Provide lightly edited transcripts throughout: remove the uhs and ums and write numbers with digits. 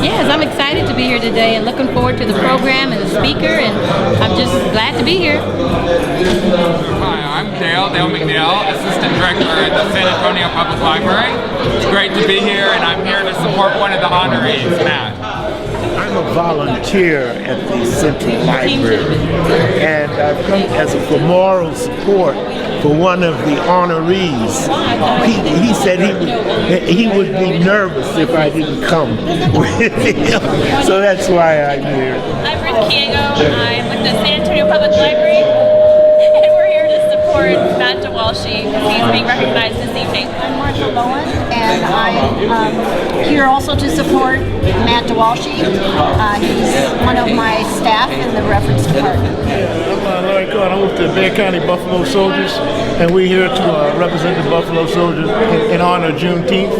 Yes, I'm excited to be here today and looking forward to the program and the speaker, and I'm just glad to be here. Hi, I'm Dale McNeil, Assistant Director at the San Antonio Public Library. It's great to be here, and I'm here to support one of the honorees, Matt. I'm a volunteer at the Central Library, and I've come as a for moral support for one of the honorees. He said he would be nervous if I didn't come with him, so that's why I'm here. I'm Ruth Kiego. I'm with the San Antonio Public Library, and we're here to support Matt DeWalshy because he's being recognized this evening. I'm Martha Bowen, and I'm here also to support Matt DeWalshy. He's one of my staff in the reference department. I'm Larry Cohen. I'm with the Bexar County Buffalo Soldiers, and we're here to represent the Buffalo Soldiers in honor of Juneteenth,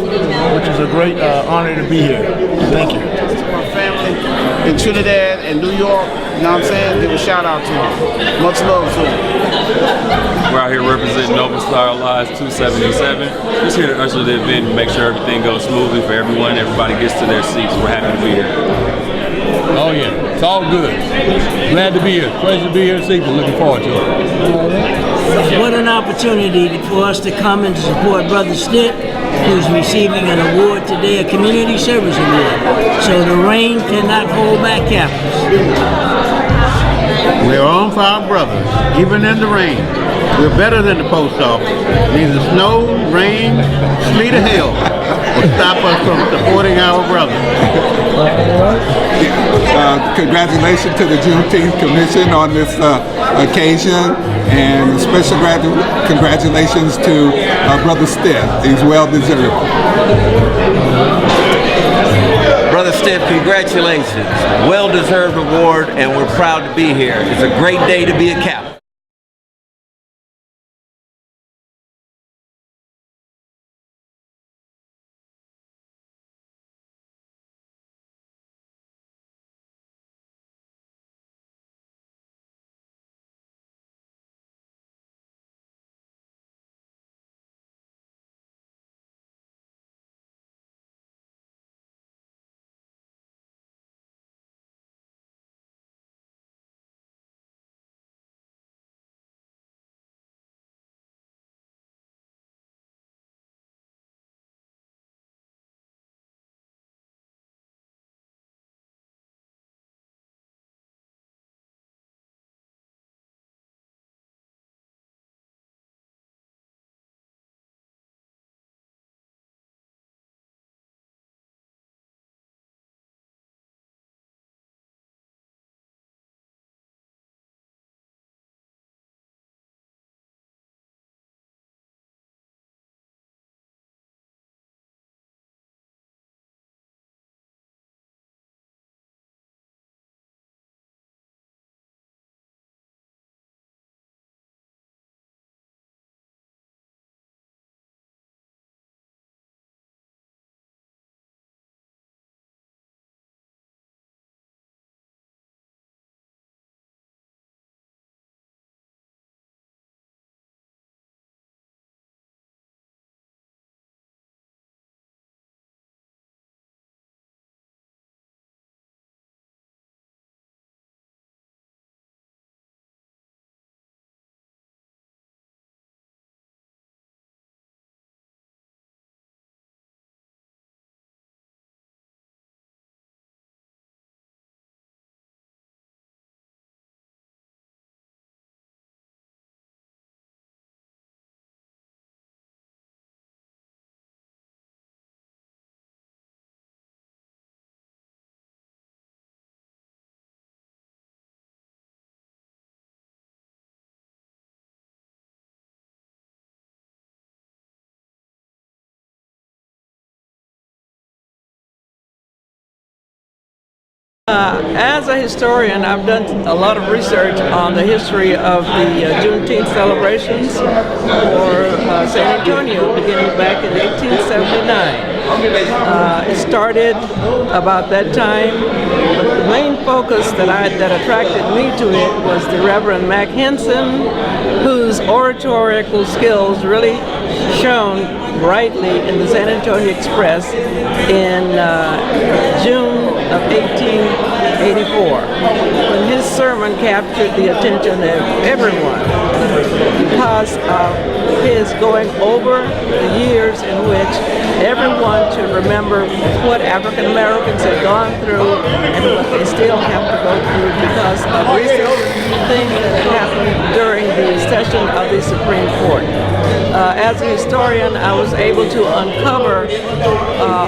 which is a great honor to be here. Thank you. My family in Trinidad and New York, you know what I'm saying? Give a shout out to them. Much love to them. We're out here representing Open Star Live 277. Just here to usher the event and make sure everything goes smoothly for everyone. Everybody gets to their seats. We're happy to be here. Oh yeah, it's all good. Glad to be here. Pleasure to be here this evening. Looking forward to it. What an opportunity for us to come and to support Brother Stitt, who's receiving an award today, a community service award. So the rain cannot hold back campus. We're on for our brothers, even in the rain. We're better than the post office. Neither snow, rain, sleet, or hail will stop us from supporting our brothers. Congratulations to the Juneteenth Commission on this occasion, and special congratulations to Brother Stitt. He's well deserved. Brother Stitt, congratulations. Well-deserved award, and we're proud to be here. It's a great day to be a Cap. As a historian, I've done a lot of research on the history of the Juneteenth celebrations for San Antonio, beginning back in 1879. It started about that time, but the main focus that attracted me to it was the Reverend Mac Henson, whose oratorical skills really shone brightly in the San Antonio Express in June of 1884, when his sermon captured the attention of everyone because of his going over the years in which everyone should remember what African Americans had gone through and what they still have to go through because of recent things that had happened during the session of the Supreme Court. As a historian, I was able to uncover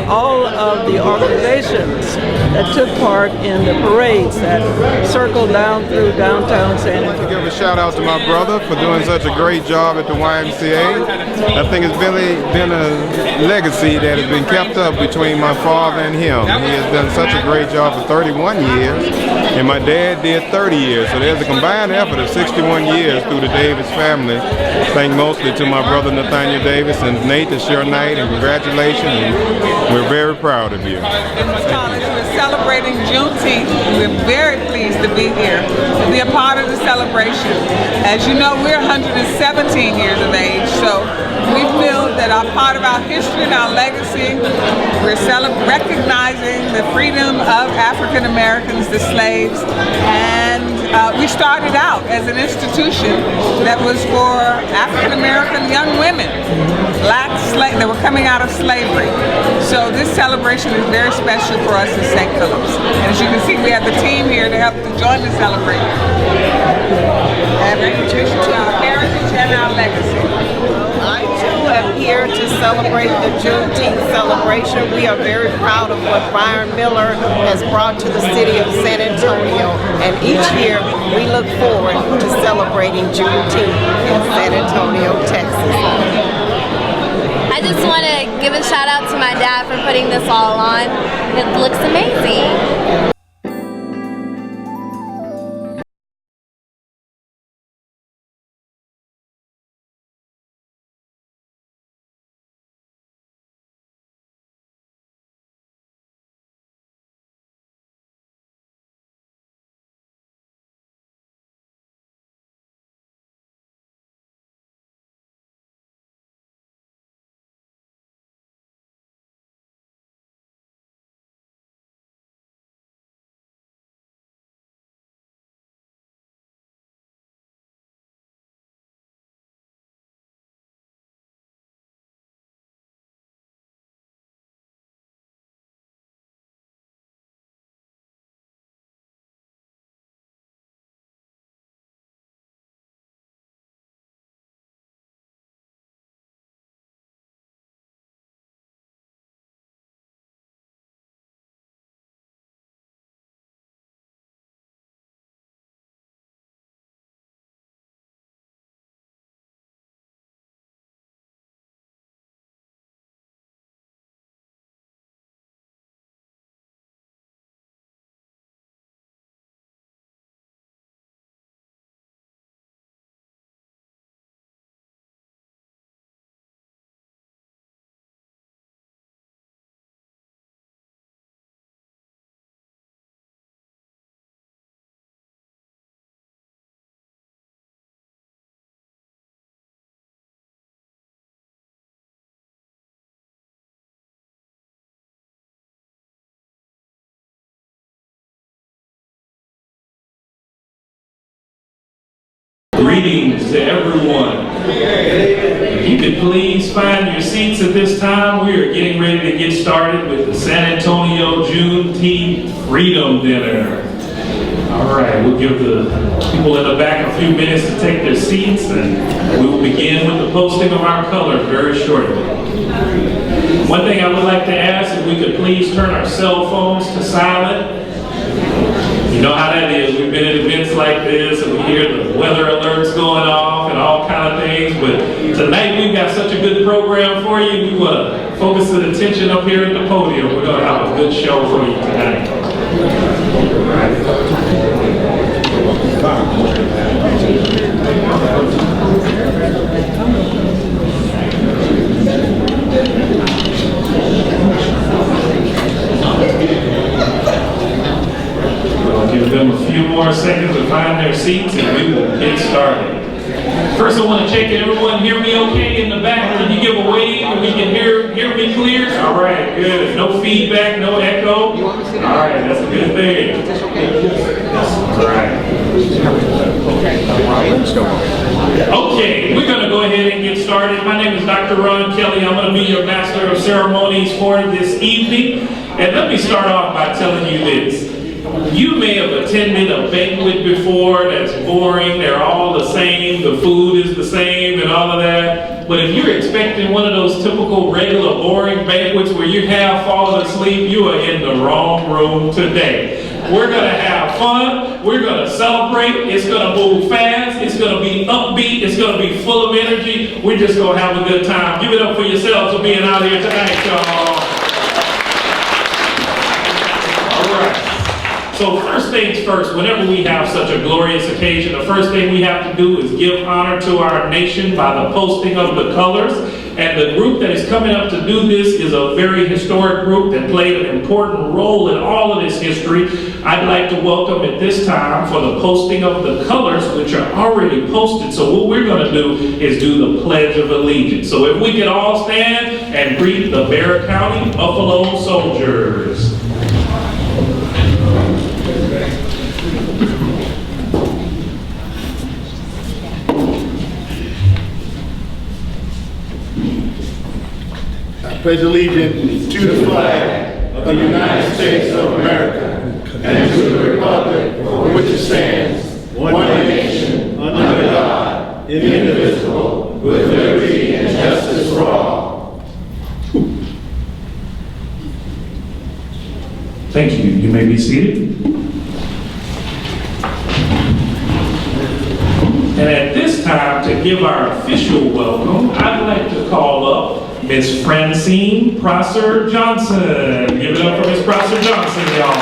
all of the organizations that took part in the parades that circled down through downtown San Antonio. I'd like to give a shout out to my brother for doing such a great job at the YMCA. I think it's really been a legacy that has been kept up between my father and him. He has done such a great job for 31 years, and my dad did 30 years. So there's a combined effort of 61 years through the Davis family. Thanks mostly to my brother Nathaniel Davis and Nate the Sure Knight, and congratulations. And we're very proud of you. We're celebrating Juneteenth. We're very pleased to be here, to be a part of the celebration. As you know, we're 117 years of age, so we feel that our part of our history and our legacy, we're recognizing the freedom of African Americans, the slaves, and we started out as an institution that was for African American young women, black slaves that were coming out of slavery. So this celebration is very special for us at St. Philip's. And as you can see, we have the team here to help to join the celebration. And recognition to our heritage and our legacy. I too am here to celebrate the Juneteenth celebration. We are very proud of what Byron Miller has brought to the city of San Antonio, and each year we look forward to celebrating Juneteenth in San Antonio, Texas. I just want to give a shout out to my dad for putting this all on. It looks amazing. Greetings to everyone. If you could please find your seats at this time, we are getting ready to get started with the San Antonio Juneteenth Freedom Dinner. All right, we'll give the people in the back a few minutes to take their seats, and we will begin with the posting of our colors very shortly. One thing I would like to ask if we could please turn our cell phones to silent. You know how that is. We've been at events like this and we hear the weather alerts going off and all kind of things, but tonight we've got such a good program for you. We want to focus the attention up here at the podium. We're going to have a good show for you tonight. First, I want to check that everyone hear me okay in the back. Can you give a wave and we can hear me clear? All right, good. No feedback, no echo. All right, that's a good thing. All right. Okay, we're going to go ahead and get started. My name is Dr. Ron Kelly. I'm going to be your Master of Ceremonies for this evening. And let me start off by telling you this. You may have attended a banquet before that's boring, they're all the same, the food is the same and all of that. But if you're expecting one of those typical regular boring banquets where you have fallen asleep, you are in the wrong room today. We're going to have fun, we're going to celebrate, it's going to move fast, it's going to be upbeat, it's going to be full of energy. We're just going to have a good time. Give it up for yourselves for being out here tonight, y'all. So first things first, whenever we have such a glorious occasion, the first thing we have to do is give honor to our nation by the posting of the colors. And the group that is coming up to do this is a very historic group that played an important role in all of this history. I'd like to welcome at this time for the posting of the colors, which are already posted. So what we're going to do is do the Pledge of Allegiance. So if we could all stand and greet the Bexar County Buffalo Soldiers. Pledge allegiance to the flag of the United States of America and to the republic for which it stands, one nation, under God, indivisible, with liberty and justice for all. Thank you. You may be seated. And at this time, to give our official welcome, I'd like to call up Miss Francine Prosser Johnson. Give it up for Miss Prosser Johnson, y'all.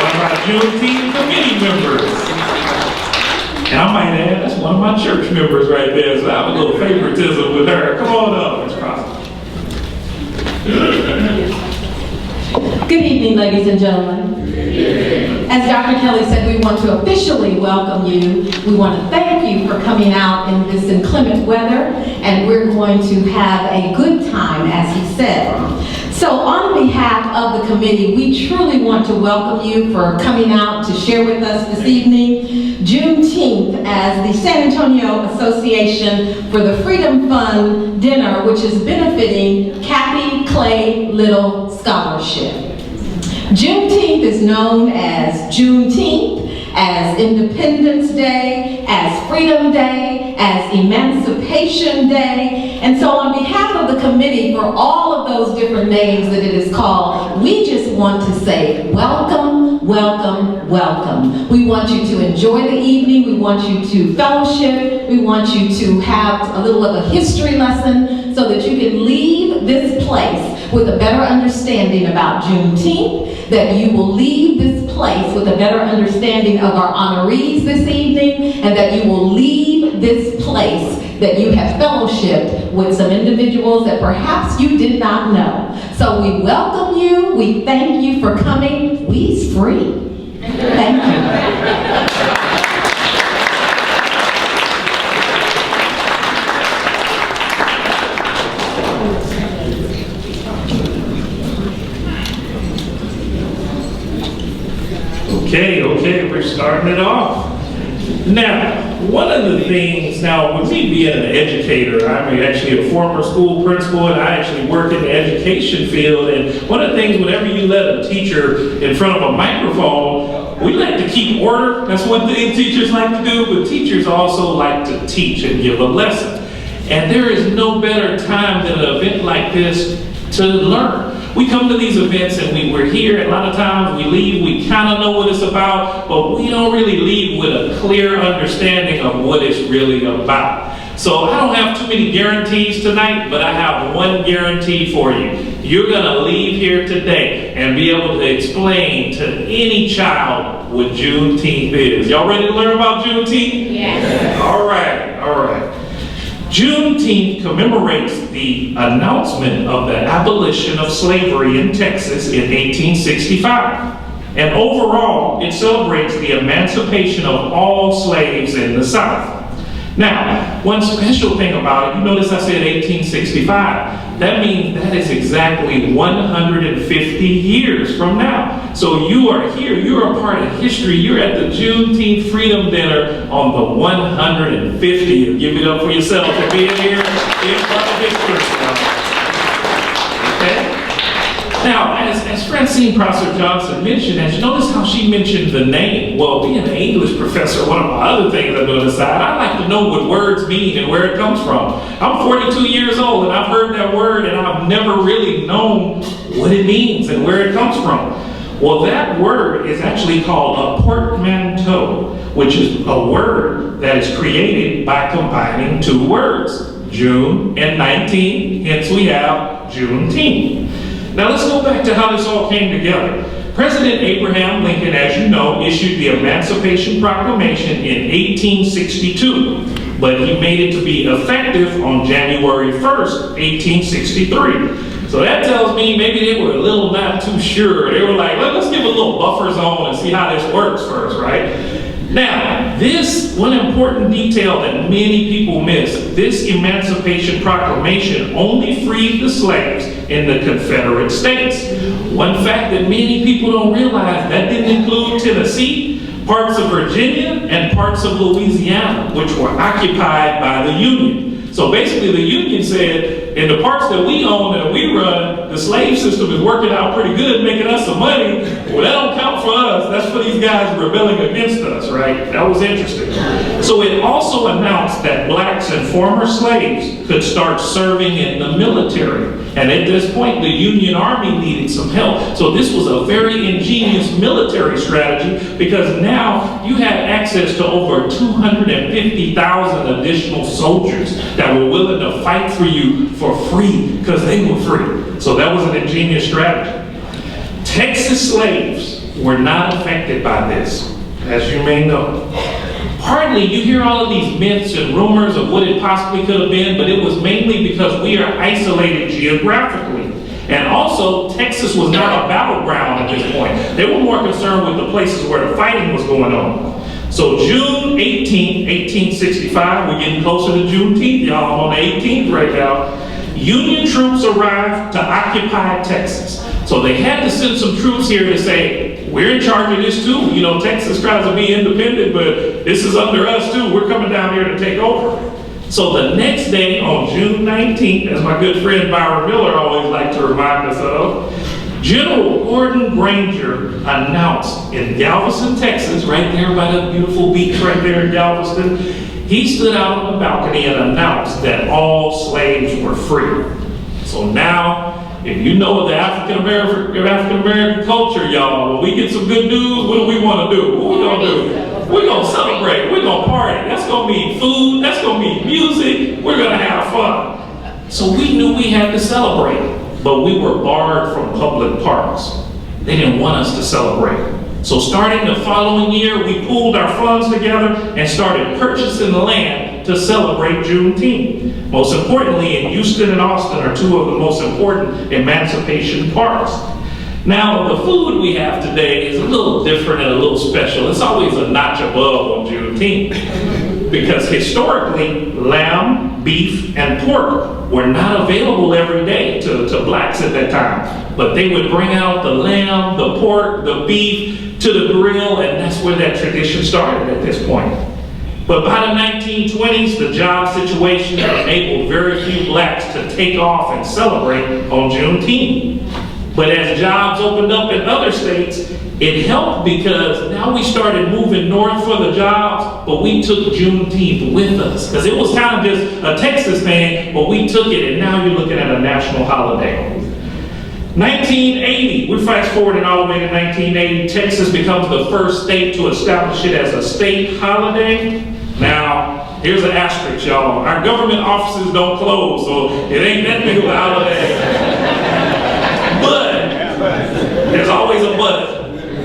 One of our Juneteenth committee members. And I might add, that's one of my church members right there, so I have a little favoritism with her. Come on up, Miss Prosser. Good evening, ladies and gentlemen. As Dr. Kelly said, we want to officially welcome you. We want to thank you for coming out in this inclement weather, and we're going to have a good time, as he said. So on behalf of the committee, we truly want to welcome you for coming out to share with us this evening Juneteenth as the San Antonio Association for the Freedom Fund dinner, which is benefiting Kathy Clay Little Scholarship. Juneteenth is known as Juneteenth, as Independence Day, as Freedom Day, as Emancipation Day. And so on behalf of the committee, for all of those different names that it is called, we just want to say welcome, welcome, welcome. We want you to enjoy the evening. We want you to fellowship. We want you to have a little of a history lesson so that you can leave this place with a better understanding about Juneteenth, that you will leave this place with a better understanding of our honorees this evening, and that you will leave this place that you have fellowshipped with some individuals that perhaps you did not know. So we welcome you, we thank you for coming. We's free. Thank you. Okay, we're starting it off. Now, one of the things, now with me being an educator, I'm actually a former school principal and I actually work in the education field, and one of the things whenever you let a teacher in front of a microphone, we like to keep order. That's one thing teachers like to do, but teachers also like to teach and give a lesson. And there is no better time than an event like this to learn. We come to these events and we're here, and a lot of times we leave, we kind of know what it's about, but we don't really leave with a clear understanding of what it's really about. So I don't have too many guarantees tonight, but I have one guarantee for you. You're gonna leave here today and be able to explain to any child what Juneteenth is. Y'all ready to learn about Juneteenth? Yes. All right. Juneteenth commemorates the announcement of the abolition of slavery in Texas in 1865. And overall, it celebrates the emancipation of all slaves in the South. Now, one special thing about it, you notice I said 1865. That means that is exactly 150 years from now. So you are here, you're a part of history. You're at the Juneteenth Freedom Dinner on the 150th. Give it up for yourself for being here in front of history. Okay? Now, as Francine Prosser Johnson mentioned, as you notice how she mentioned the name, well, being an English professor, one of my other things I do on the side, I like to know what words mean and where it comes from. I'm 42 years old and I've heard that word and I've never really known what it means and where it comes from. Well, that word is actually called a portmanteau, which is a word that is created by combining two words, June and 19, hence we have Juneteenth. Now let's go back to how this all came together. President Abraham Lincoln, as you know, issued the Emancipation Proclamation in 1862, but he made it to be effective on January 1st, 1863. So that tells me maybe they were a little not too sure. They were like, let's give a little buffer zone and see how this works first, right? Now, this one important detail that many people miss, this Emancipation Proclamation only freed the slaves in the Confederate States. One fact that many people don't realize, that didn't include Tennessee, parts of Virginia, and parts of Louisiana, which were occupied by the Union. So basically the Union said, in the parts that we own and we run, the slave system is working out pretty good, making us some money. Well, that don't count for us. That's for these guys rebelling against us, right? That was interesting. So it also announced that blacks and former slaves could start serving in the military. And at this point, the Union Army needed some help. So this was a very ingenious military strategy, because now you had access to over 250,000 additional soldiers that were willing to fight for you for free, because they were free. So that was an ingenious strategy. Texas slaves were not affected by this, as you may know. Partly, you hear all of these myths and rumors of what it possibly could have been, but it was mainly because we are isolated geographically. And also, Texas was not a battleground at this point. They were more concerned with the places where the fighting was going on. So June 18, 1865, we're getting closer to Juneteenth, y'all. I'm on the 18th right now. Union troops arrived to occupy Texas. So they had to send some troops here to say, we're in charge of this too. You know, Texas tries to be independent, but this is under us too. We're coming down here to take over. So the next day, on June 19th, as my good friend Byron Miller always liked to remind us of, General Gordon Granger announced in Galveston, Texas, right there by the beautiful beach right there in Galveston, he stood out on the balcony and announced that all slaves were free. So now, if you know the African American culture, y'all, when we get some good news, what do we want to do? What we gonna do? We're gonna celebrate. We're gonna party. That's gonna mean food. That's gonna mean music. We're gonna have fun. So we knew we had to celebrate, but we were barred from public parks. They didn't want us to celebrate. So starting the following year, we pooled our funds together and started purchasing the land to celebrate Juneteenth. Most importantly, in Houston and Austin are two of the most important emancipation parks. Now, the food we have today is a little different and a little special. It's always a notch above on Juneteenth, because historically, lamb, beef, and pork were not available every day to blacks at that time. But they would bring out the lamb, the pork, the beef to the grill, and that's where that tradition started at this point. But by the 1920s, the job situation enabled very few blacks to take off and celebrate on Juneteenth. But as jobs opened up in other states, it helped, because now we started moving north for the jobs, but we took Juneteenth with us. Because it was kind of just a Texas thing, but we took it, and now you're looking at a national holiday. 1980, we're fast forwarding all the way to 1980, Texas becomes the first state to establish it as a state holiday. Now, here's an asterisk, y'all. Our government offices don't close, so it ain't that big of a holiday. But, there's always a but.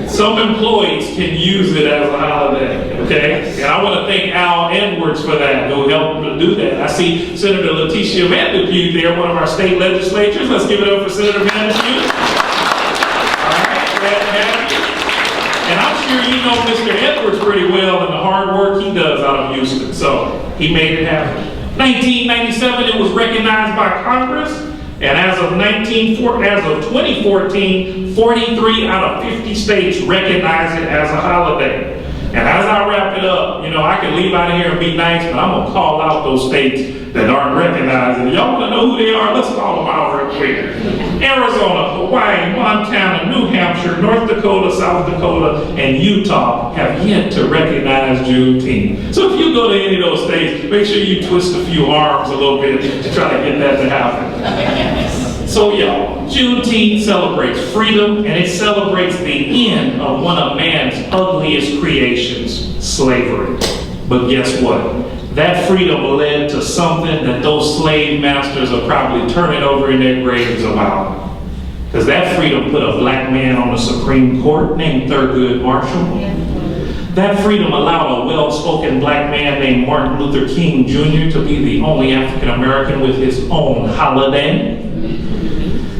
Some employees can use it as a holiday, okay? And I want to thank Al Edwards for that, who helped to do that. I see Senator Letitia Vanderpue there, one of our state legislators. Let's give it up for Senator Vanderpue. All right, glad to have you. And I'm sure you know Mr. Edwards pretty well and the hard work he does out of Houston. So he made it happen. 1997, it was recognized by Congress, and as of 2014, 43 out of 50 states recognize it as a holiday. And as I wrap it up, you know, I can leave out of here and be nice, but I'm gonna call out those states that aren't recognized. And y'all wanna know who they are? Let's call them out real quick. Arizona, Hawaii, Montana, New Hampshire, North Dakota, South Dakota, and Utah have yet to recognize Juneteenth. So if you go to any of those states, make sure you twist a few arms a little bit to try to get that to happen. So y'all, Juneteenth celebrates freedom, and it celebrates the end of one of man's ugliest creations, slavery. But guess what? That freedom led to something that those slave masters are probably turning over in their graves about. Because that freedom put a black man on the Supreme Court named Thurgood Marshall. That freedom allowed a well-spoken black man named Martin Luther King Jr. to be the only African American with his own holiday.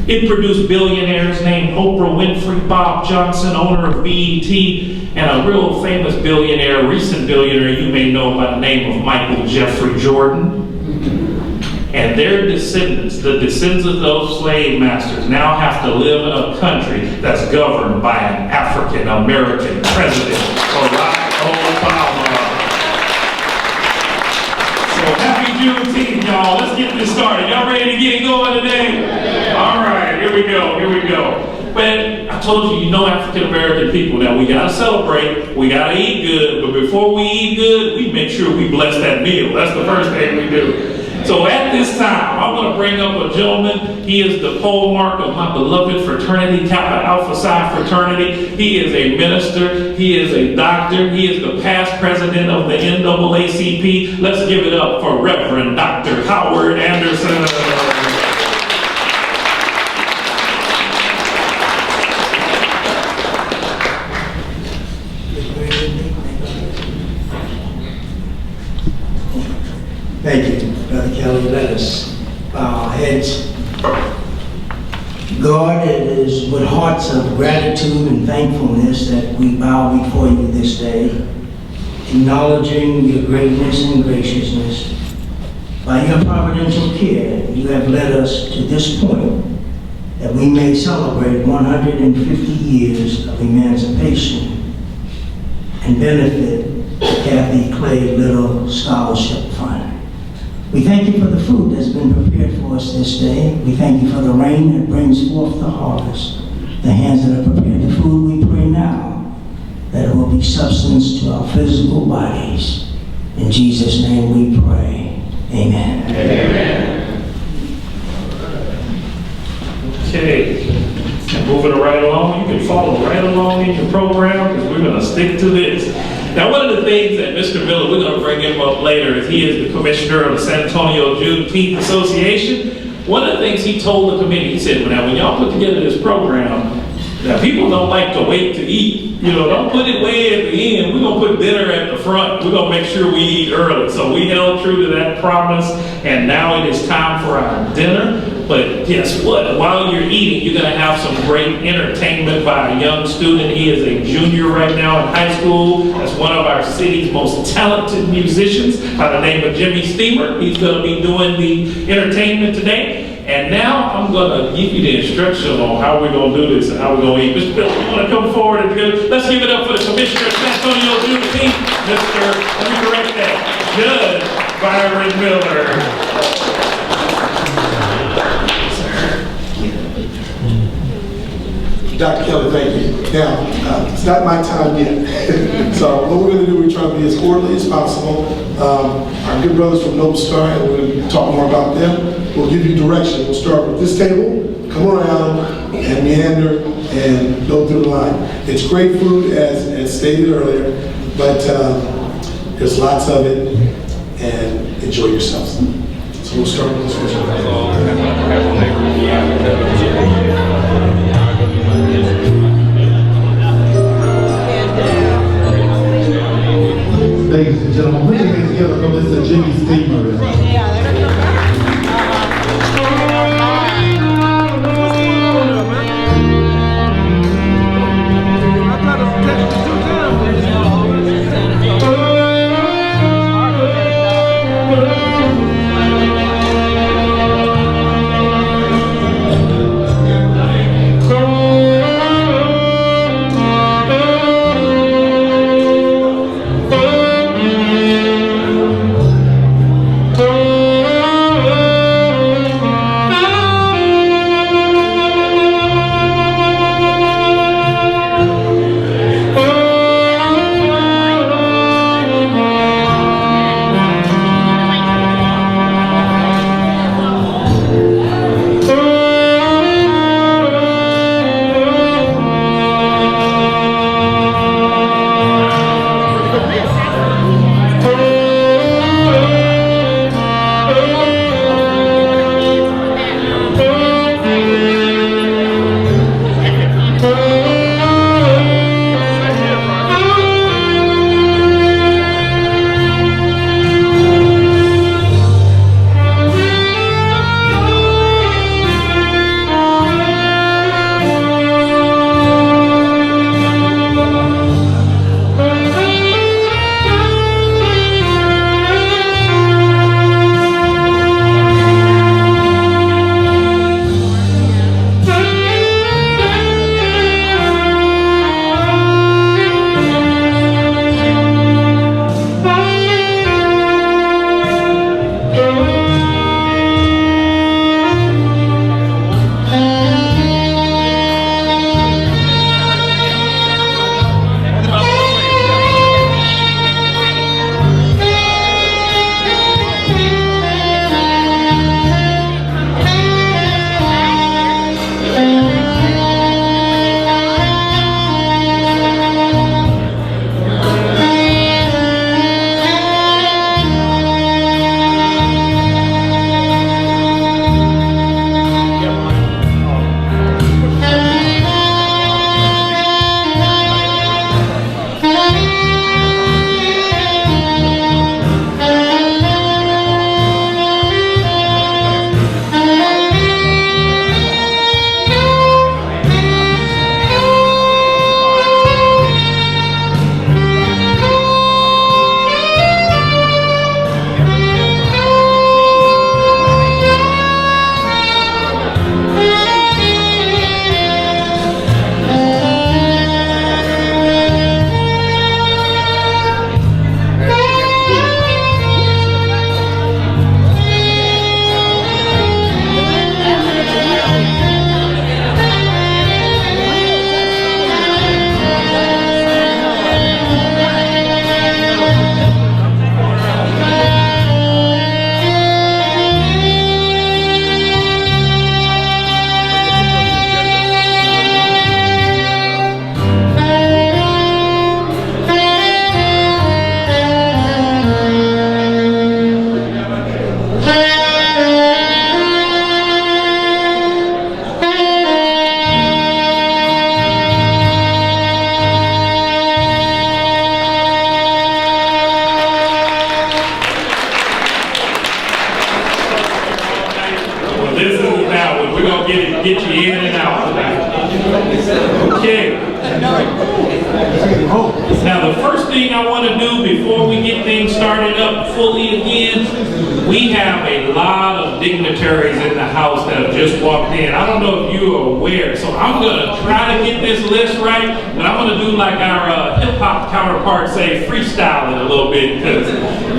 It produced billionaires named Oprah Winfrey, Bob Johnson, owner of BET, and a real famous billionaire, recent billionaire you may know by the name of Michael Jeffrey Jordan. And their descendants, the descendants of those slave masters, now have to live in a country that's governed by an African American president, Barack Obama. So happy Juneteenth, y'all. Let's get this started. Y'all ready to get it going today? All right, here we go, here we go. But I told you, you know African American people now, we gotta celebrate, we gotta eat good, but before we eat good, we make sure we bless that meal. That's the first thing we do. So at this time, I want to bring up a gentleman. He is the pole mark of my beloved fraternity, Kappa Alpha Psi fraternity. He is a minister. He is a doctor. He is the past president of the NAACP. Let's give it up for Reverend Dr. Howard Anderson. Thank you, Brother Kelly. Let us bow our heads. God, it is with hearts of gratitude and thankfulness that we bow before you this day, acknowledging your greatness and graciousness. By your providential care, you have led us to this point that we may celebrate 150 years of emancipation and benefit the Kathy Clay Little Scholarship Fund. We thank you for the food that's been prepared for us this day. We thank you for the rain that brings forth the harvest. The hands that have prepared the food, we pray now that it will be substance to our physical bodies. In Jesus' name we pray. Amen. Amen. Okay, moving right along. You can follow right along in your program because we're going to stick to this. Now, one of the things that Mr. Miller, we're going to bring him up later, is he is the commissioner of the San Antonio Juneteenth Association. One of the things he told the committee, he said, now when y'all put together this program, now people don't like to wait to eat. You know, don't put it way at the end. We're going to put dinner at the front. We're going to make sure we eat early. So we held true to that promise, and now it is time for our dinner. But guess what? While you're eating, you're going to have some great entertainment by a young student. He is a junior right now in high school. That's one of our city's most talented musicians by the name of Jimmy Steamer. He's going to be doing the entertainment today. And now I'm going to give you the instruction on how we're going to do this and how we're going to eat. Mr. Bill, you want to come forward and let's give it up for the Commissioner of San Antonio Juneteenth, Mr. Let me correct that, Judge Byron Miller. Dr. Kelly, thank you. Now, it's not my time yet. So what we're going to do, we're trying to be as orderly as possible. Our good brothers from Noble Star, and we're going to talk more about them. We'll give you direction. We'll start with this table, come around, and meander, and go through the line. It's great food, as stated earlier, but there's lots of it, and enjoy yourselves. So we'll start with this one. Ladies and gentlemen, put your hands together for Mr. Jimmy Steamer. I thought it was Texas 2 times. that one. We're going to get you in and out tonight. Okay. Now, the first thing I want to do before we get things started up fully again, we have a lot of dignitaries in the house that have just walked in. I don't know if you are aware, so I'm going to try to get this list right, but I'm going to do like our hip-hop counterparts say, freestyle it a little bit, because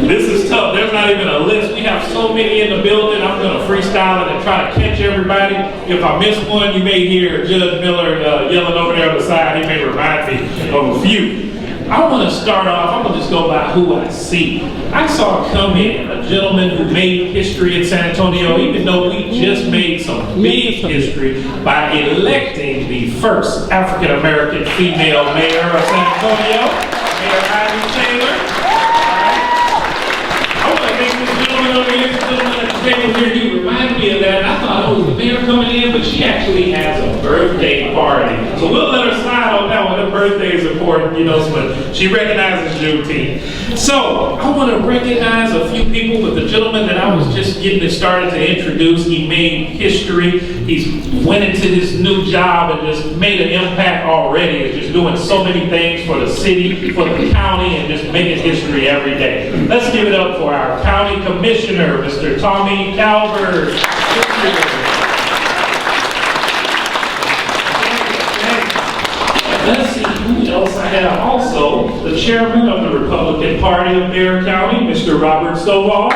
this is tough. There's not even a list. We have so many in the building. I'm going to freestyle it and try to catch everybody. If I miss one, you may hear Judge Miller yelling over there on the side. He may remind me of a few. I want to start off, I'm going to just go by who I see. I saw come in a gentleman who made history in San Antonio, even though we just made some big history by electing the first African-American female mayor of San Antonio, Mayor Ivy Taylor. I want to thank this gentleman over here, this gentleman at the table here. He reminded me of that. And I thought, oh, the mayor coming in, but she actually has a birthday party. So we'll let her slide on that one. Her birthday is important, you know, but she recognizes Juneteenth. So I want to recognize a few people, but the gentleman that I was just getting it started to introduce, he made history. He's went into his new job and just made an impact already. He's just doing so many things for the city, for the county, and just making history every day. Let's give it up for our county commissioner, Mr. Tommy Calvert. Let's see who else I have. Also, the chairman of the Republican Party of Bexar County, Mr. Robert Stovall.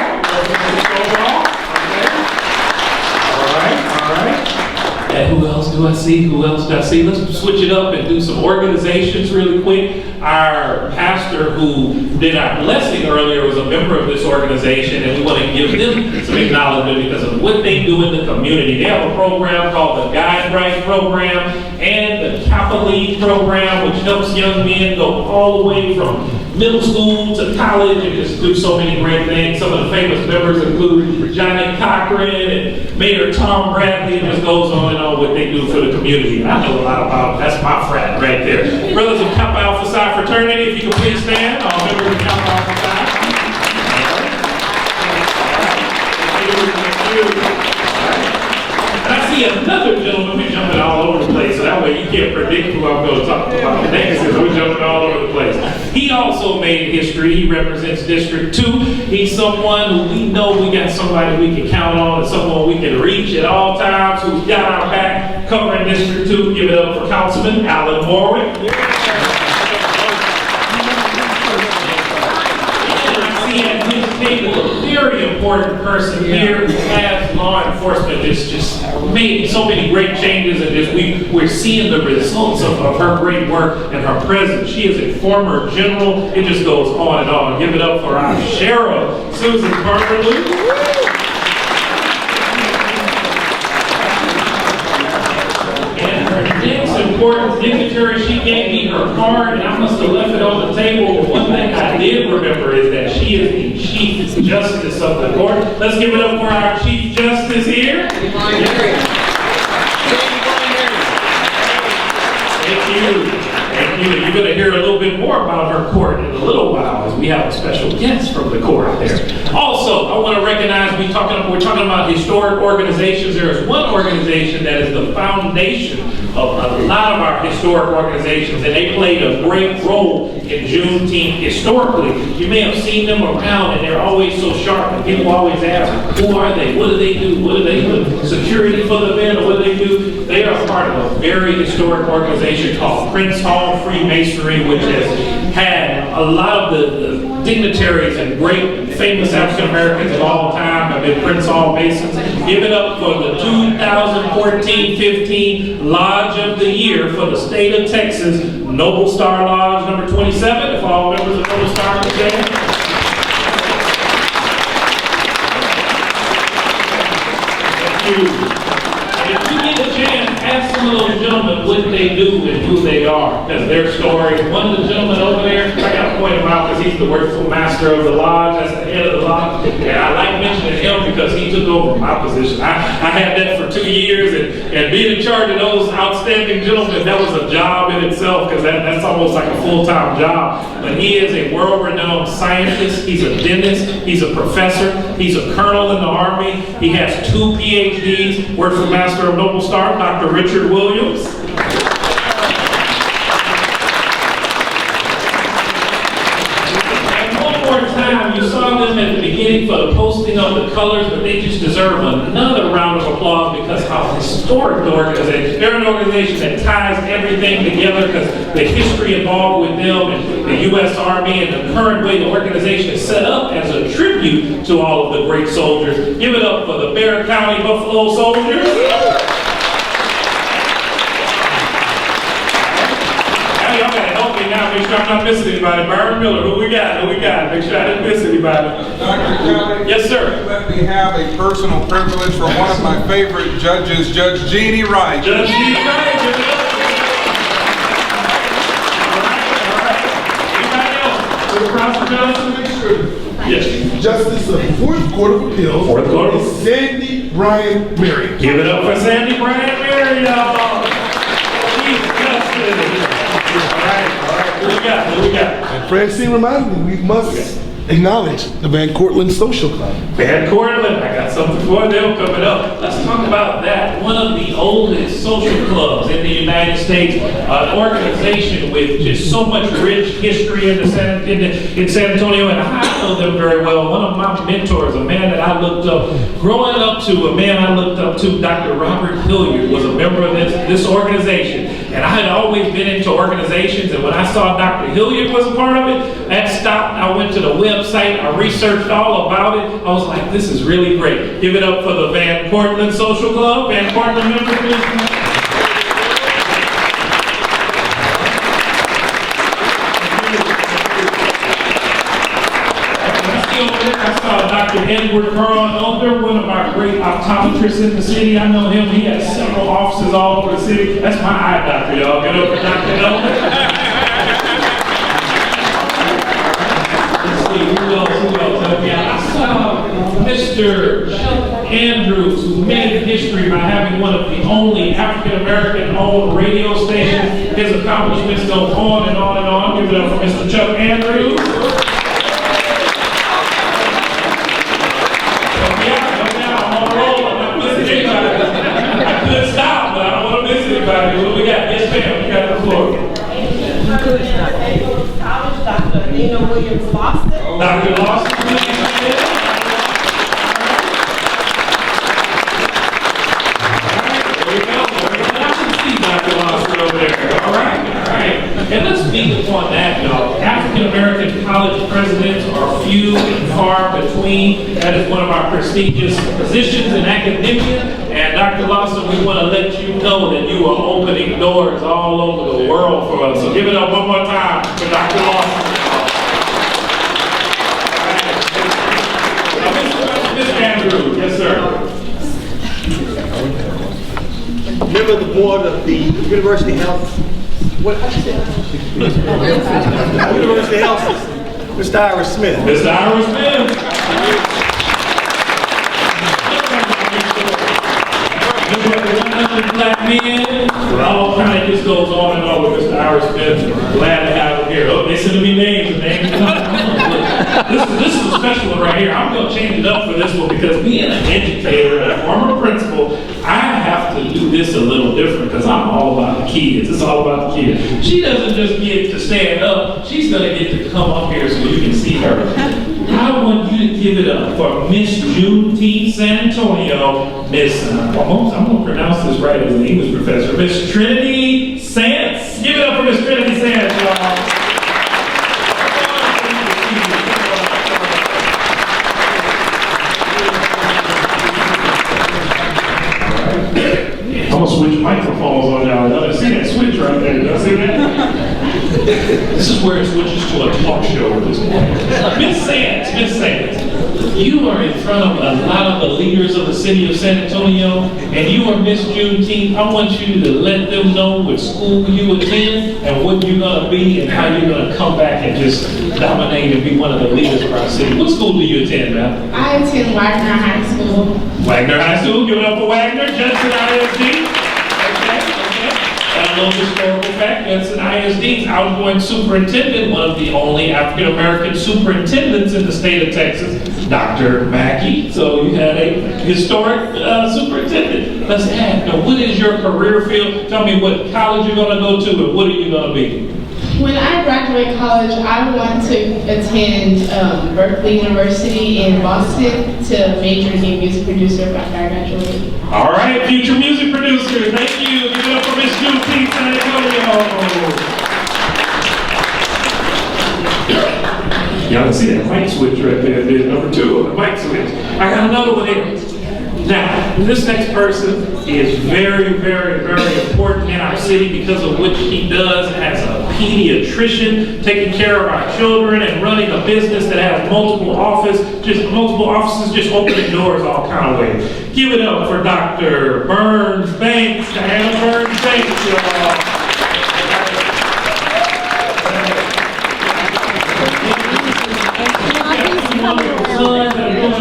And who else do I see? Who else do I see? Let's switch it up and do some organizations really quick. Our pastor who did our blessing earlier was a member of this organization, and we want to give them some acknowledgement because of what they do in the community. They have a program called the Guide Right Program and the Kappa Lead Program, which helps young men go all the way from middle school to college and just do so many great things. Some of the famous members include Johnny Cochran and Mayor Tom Bradley. It just goes on and on what they do for the community. And I know a lot about it. That's my friend right there. Brothers of Kappa Alpha Psi Fraternity, if you can please stand. All members of Kappa Alpha Psi. And I see another gentleman, we're jumping all over the place, so that way you can't predict who I'm going to talk about next, because we're jumping all over the place. He also made history. He represents District 2. He's someone who we know we got somebody we can count on and someone we can reach at all times, who's got our back covering District 2. Give it up for Councilman Alan Warwick. And I see at his table a very important person here who has law enforcement that's just made so many great changes, and just we're seeing the results of her great work and her presence. She is a former general. It just goes on and on. Give it up for our sheriff, Susan Carter-Lou. Important dignitary, she gave me her card, and I must have left it on the table. But one thing I did remember is that she is the Chief Justice of the court. Let's give it up for our Chief Justice here. Thank you. Thank you. You're going to hear a little bit more about her court in a little while, as we have a special guest from the court there. Also, I want to recognize we're talking about historic organizations. There is one organization that is the foundation of a lot of our historic organizations, and they played a great role in Juneteenth historically. You may have seen them around, and they're always so sharp, and people always ask, who are they? What do they do? What do they do? Security for the event, or what do they do? They are part of a very historic organization called Prince Hall Freemasonry, which has had a lot of the dignitaries and great famous African Americans of all time have been Prince Hall Masons. Give it up for the 2014-15 Lodge of the Year for the state of Texas, Noble Star Lodge number 27, if all members of Noble Star are there. Thank you. If you get a chance, ask some of those gentlemen what they do and who they are, because their stories. One of the gentlemen over there, I got to point him out because he's the worshipful master of the lodge. That's the head of the lodge. And I like mentioning him because he took over my position. I had that for 2 years, and being in charge of those outstanding gentlemen, that was a job in itself, because that's almost like a full-time job. But he is a world-renowned scientist. He's a dentist. He's a professor. He's a colonel in the Army. He has 2 PhDs. Works for Master of Noble Star, Dr. Richard Williams. You saw them at the beginning for the posting of the colors, but they just deserve another round of applause because how historic the organization. They're an organization that ties everything together because the history involved with them and the U.S. Army and the current way the organization is set up as a tribute to all of the great soldiers. Give it up for the Bexar County Buffalo Soldiers. Y'all gotta help me now, make sure I'm not missing anybody. Byron Miller, who we got? Make sure I didn't miss anybody. Dr. Kelly, yes, sir. Let me have a personal privilege from one of my favorite judges, Judge Jeannie Wright. Judge Jeannie Wright. Yes. Justice of the Fourth Court of Appeals. Fourth Court. Sandy Bryan Marion. Give it up for Sandy Bryan Marion, y'all. What we got? And Francine reminded me, we must acknowledge the Van Cortlandt Social Club. Van Cortlandt, I got something for them coming up. Let's talk about that. One of the oldest social clubs in the United States, an organization with just so much rich history in San Antonio, and I know them very well. One of my mentors, a man that I looked up, growing up to, Dr. Robert Hilliard, was a member of this organization. And I had always been into organizations, and when I saw Dr. Hilliard was a part of it, that stopped. I went to the website, I researched all about it. I was like, this is really great. Give it up for the Van Cortlandt Social Club. Van Cortlandt members, please. I saw Dr. Edward Carl Elder, one of our great optometrists in the city. I know him. He has several offices all over the city. That's my eye doctor, y'all. Get up for Dr. Elder. Let's see, who else? I saw Mr. Andrews, who made history by having one of the only African-American owned radio stations. His accomplishments go on and on and on. Give it up for Mr. Chuck Andrews. What do we got? Yes, ma'am. You got the floor. College Dr. Nina Williams Lawson. Dr. Lawson, please. I can see Dr. Lawson over there. All right. And let's speak upon that, y'all. African-American college presidents are few and far between. That is one of our prestigious positions in academia. And Dr. Lawson, we want to let you know that you are opening doors all over the world for us. So give it up one more time for Dr. Lawson. Mr. Andrews, yes, sir. Member of the board of the University Health. What did I say? University Health System. Mr. Ira Smith. Mr. Ira Smith. Black men, all kind of just goes on and on with Mr. Ira Smith. Glad to have him here. Oh, they sending me names and names. This is a special one right here. I'm going to change it up for this one because being an educator and a former principal, I have to do this a little different because I'm all about the kids. It's all about the kids. She doesn't just get to stand up. She's going to get to come up here so you can see her. I want you to give it up for Miss Juneteenth San Antonio, Miss, I'm going to pronounce this right as an English professor, Miss Trinity Sants. Give it up for Miss Trinity Sants, y'all. I'm going to switch microphones on y'all. Y'all see that switch right there? Y'all see that? This is where it switches to a talk show at this point. Miss Sands, you are in front of a lot of the leaders of the city of San Antonio, and you are Miss Juneteenth. I want you to let them know what school you attend and what you're going to be and how you're going to come back and just dominate and be one of the leaders of our city. What school do you attend, ma'am? I attend Wagner High School. Wagner High School, give it up for Wagner, Judson ISD. A little historical fact, Judson ISD's outgoing superintendent, one of the only African-American superintendents in the state of Texas, Dr. Mackey. So you had a historic superintendent. Let's add, now what is your career field? Tell me what college you're going to go to and what are you going to be? When I graduate college, I want to attend Berkeley University in Boston to major in music producer after I graduate. All right, future music producer, thank you. Give it up for Miss Juneteenth San Antonio. Y'all can see that mic switch right there. There's number 2 on the mic switch. I got another one here. Now, this next person is very, very, very important in our city because of what he does as a pediatrician, taking care of our children and running a business that has multiple offices, just opening doors all kind of ways. Give it up for Dr. Burns Banks, Diana Burns Banks, y'all.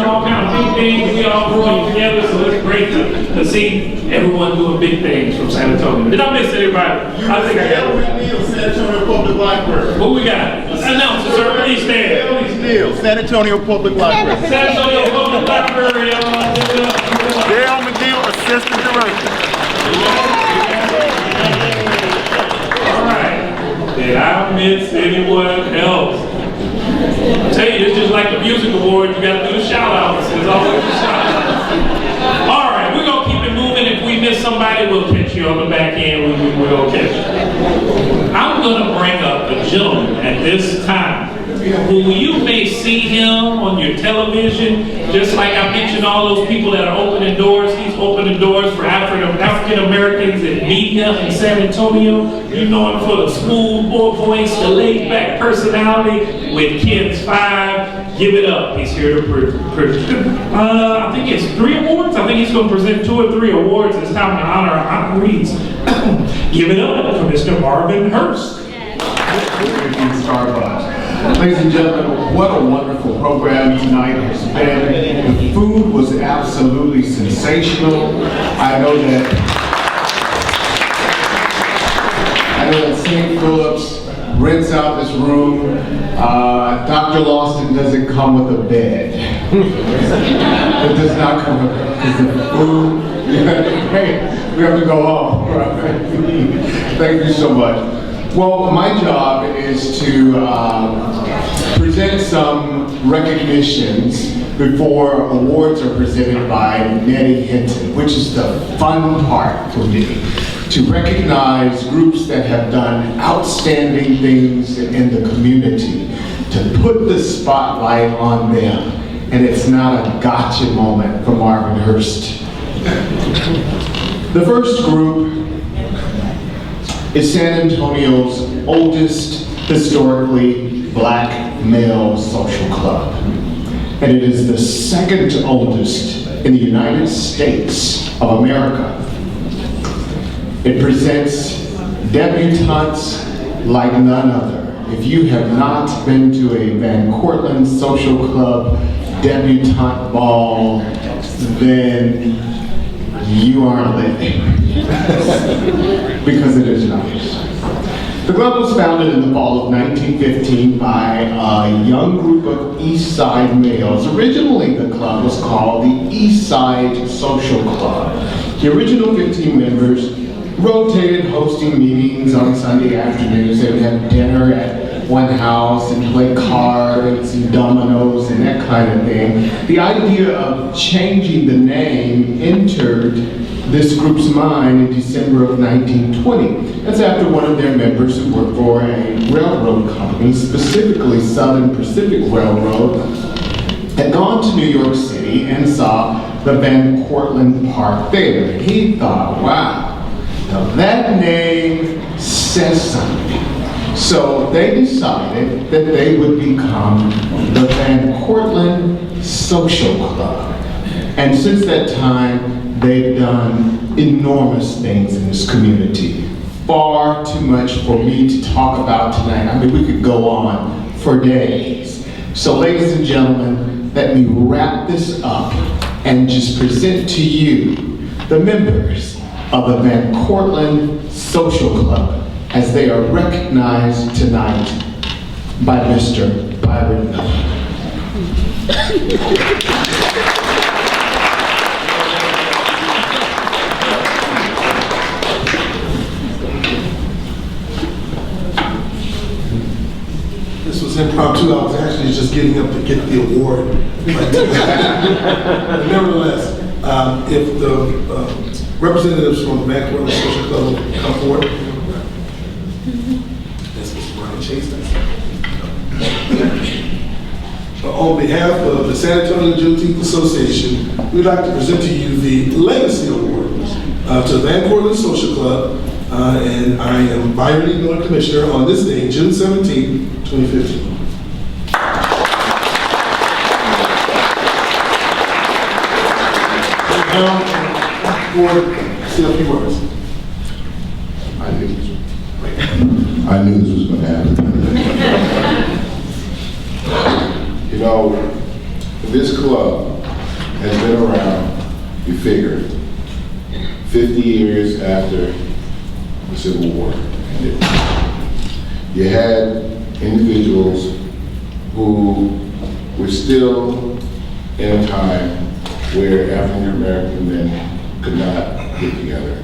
All kind of big things, we all growing together, so it's great to see everyone doing big things from San Antonio. Did I miss anybody? I think I got it. San Antonio Public Library. What we got? Announce it, sir. Please stand. Please kneel. San Antonio Public Library. San Antonio Public Library. Dale McGill, Assistant Director. All right. Did I miss anyone else? I tell you, it's just like the music award. You got to do the shout-outs. There's always a shout-out. All right, we're going to keep it moving. If we miss somebody, we'll catch you on the back end. We're going to catch you. I'm going to bring up a gentleman at this time who you may see him on your television, just like I mentioned all those people that are opening doors. He's opening doors for African Americans in media in San Antonio. You know him for the smooth voice, the laid back personality with Kids 5. Give it up. He's here to I think it's 3 awards. I think he's going to present 2 or 3 awards. It's time to honor our honorees. Give it up for Mr. Marvin Hurst. Ladies and gentlemen, what a wonderful program tonight has been. The food was absolutely sensational. I know that St. Philip's rents out this room. Dr. Lawson doesn't come with a bed. It does not come with the food. Hey, we have to go home. Right? Thank you so much. Well, my job is to present some recognitions before awards are presented by Nettie Hinton, which is the fun part for me, to recognize groups that have done outstanding things in the community, to put the spotlight on them, and it's not a gotcha moment for Marvin Hurst. The first group is San Antonio's oldest historically black male social club. And it is the second oldest in the United States of America. It presents debutantes like none other. If you have not been to a Van Cortlandt Social Club debutante ball, then you aren't living. Because it is nice. The club was founded in the fall of 1915 by a young group of East Side males. Originally, the club was called the East Side Social Club. The original 15 members rotated hosting meetings on Sunday afternoons. They would have dinner at one house and play cards and dominoes and that kind of thing. The idea of changing the name entered this group's mind in December of 1920. That's after one of their members who worked for a railroad company, specifically Southern Pacific Railroad, had gone to New York City and saw the Van Cortlandt Park there. And he thought, wow, now that name says something. So they decided that they would become the Van Cortlandt Social Club. And since that time, they've done enormous things in this community. Far too much for me to talk about tonight. I mean, we could go on for days. So ladies and gentlemen, let me wrap this up and just present to you the members of the Van Cortlandt Social Club as they are recognized tonight by Mr. Byron Miller. This was impromptu. I was actually just getting up to get the award. But nevertheless, if the representatives from the Van Cortlandt Social Club will come forward. That's Mr. Brian Chase. On behalf of the San Antonio Juneteenth Association, we'd like to present to you the Legacy Award to the Van Cortlandt Social Club. And I am Byron E. Miller, Commissioner, on this day, June 17, 2015. Say a few words. I knew this was going to happen. You know, this club has been around, you figure, 50 years after the Civil War ended. You had individuals who were still in a time where African American men could not get together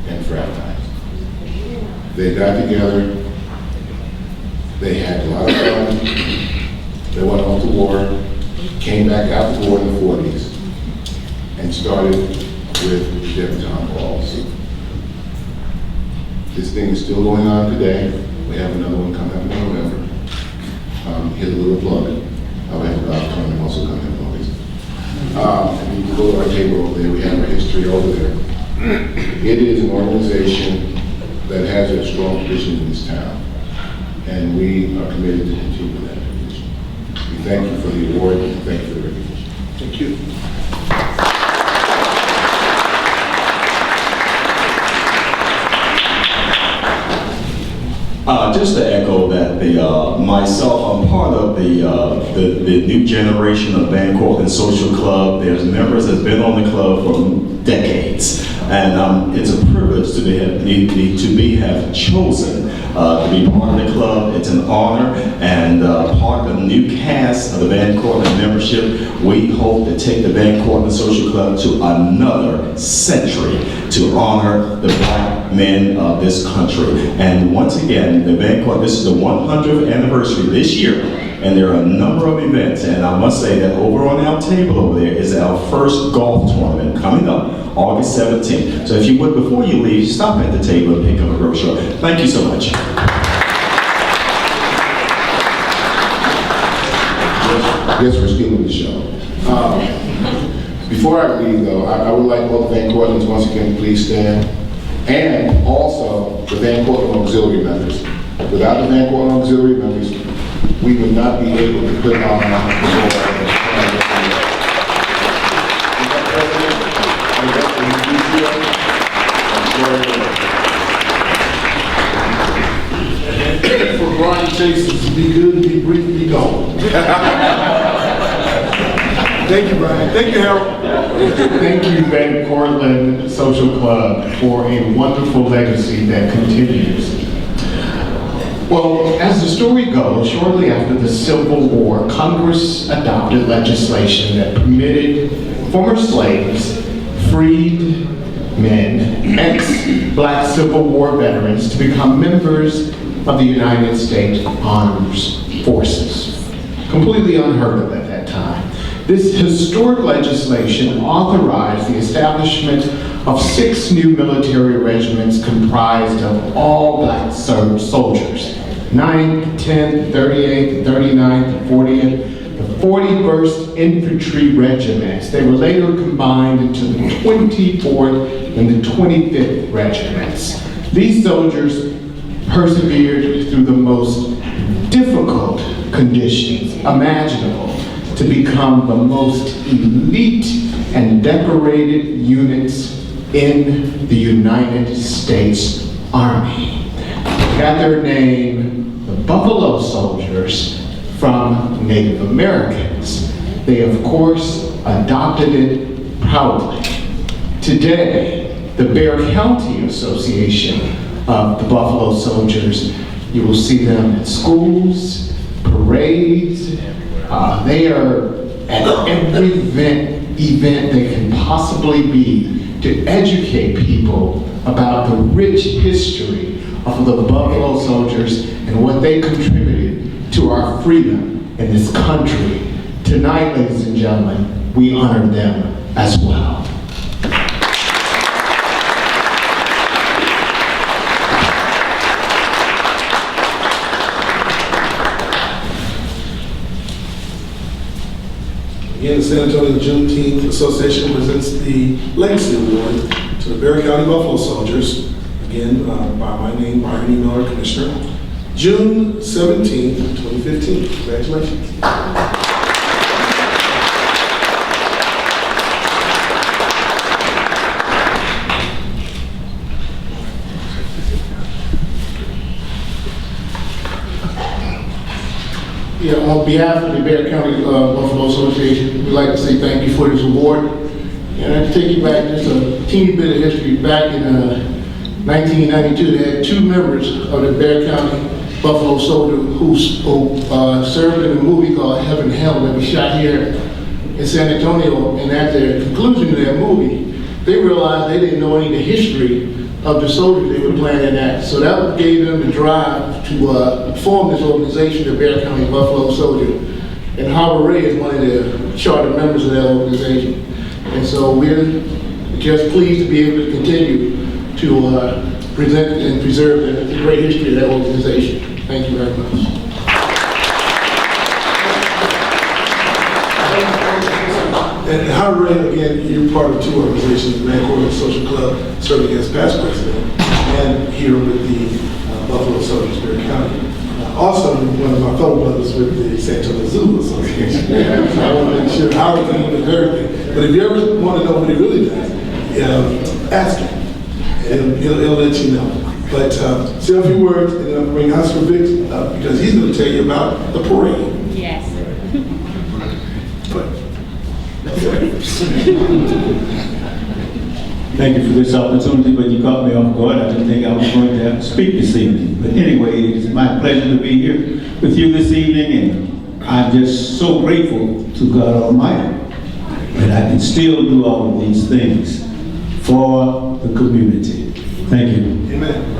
and fraternize. They got together, they had a lot of fun, they went off to war, came back out the war in the 40s, and started with debutante balls. This thing is still going on today. We have another one coming up in November. Here's a little plug. We have a golf tournament also coming in August. And you can go to our table over there. We have our history over there. It is an organization that has a strong tradition in this town, and we are committed to continue that tradition. We thank you for the award, and thank you for the recognition. Thank you. Just to echo that, myself, I'm part of the new generation of Van Cortlandt Social Club. There's members that's been on the club for decades, and it's a privilege to have chosen to be part of the club. It's an honor, and part of the new cast of the Van Cortlandt membership. We hope to take the Van Cortlandt Social Club to another century to honor the Black men of this country. And once again, the Van Cortlandt, this is the 100th anniversary this year, and there are a number of events, and I must say that over on our table over there is our first golf tournament coming up August 17th. So if you would, before you leave, stop at the table and pick up a brochure. Thank you so much. Yes, we're stealing the show. Before I leave, though, I would like all the Van Cortlandts once again to please stand, and also the Van Cortlandt Auxiliary members. Without the Van Cortlandt Auxiliary members, we would not be able to put on the For Brian Chase, to be good, be brief, be gone. Thank you, Brian. Thank you, Harold. Thank you, Van Cortlandt Social Club, for a wonderful legacy that continues. Well, as the story goes, shortly after the Civil War, Congress adopted legislation that permitted former slaves, freed men, ex-Black Civil War veterans to become members of the United States Armed Forces. Completely unheard of at that time. This historic legislation authorized the establishment of 6 new military regiments comprised of all Black soldiers. 9th, 10th, 38th, 39th, 40th, the 41st Infantry Regiments. They were later combined into the 24th and the 25th Regiments. These soldiers persevered through the most difficult conditions imaginable to become the most elite and decorated units in the United States Army. They got their name, the Buffalo Soldiers, from Native Americans. They, of course, adopted it proudly. Today, the Bexar County Association of the Buffalo Soldiers, you will see them at schools, parades. They are at every event they can possibly be to educate people about the rich history of the Buffalo Soldiers and what they contributed to our freedom in this country. Tonight, ladies and gentlemen, we honor them as well. Again, the San Antonio Juneteenth Association presents the Legacy Award to the Bexar County Buffalo Soldiers, again, by my name, Byron E. Miller, Commissioner, June 17, 2015. Congratulations. Yeah, on behalf of the Bexar County Buffalo Association, we'd like to say thank you for this award. And to take you back just a teeny bit of history, back in 1992, they had two members of the Bexar County Buffalo Soldier who served in a movie called Heaven Hell that was shot here in San Antonio. And at the conclusion of that movie, they realized they didn't know any of the history of the soldiers they were planning at. So that gave them the drive to form this organization, the Bexar County Buffalo Soldier. And Howard Ray is one of the charter members of that organization. And so we're just pleased to be able to continue to present and preserve the great history of that organization. Thank you very much. And Howard Ray, again, you're part of two organizations, the Van Cortlandt Social Club, serving as past president, and here with the Buffalo Soldiers, Bexar County. Also, one of my fellow brothers with the San Antonio Zoo Association. I want to make sure Howard's in with everything. But if you ever want to know what he really does, ask him, and he'll let you know. But say a few words, and then I'm going to bring Oscar Vick up, because he's going to tell you about the parade. Yes. Thank you for this opportunity, but you caught me off guard. I didn't think I was going to speak this evening. But anyway, it's my pleasure to be here with you this evening, and I'm just so grateful to God Almighty that I can still do all of these things for the community. Thank you. Amen.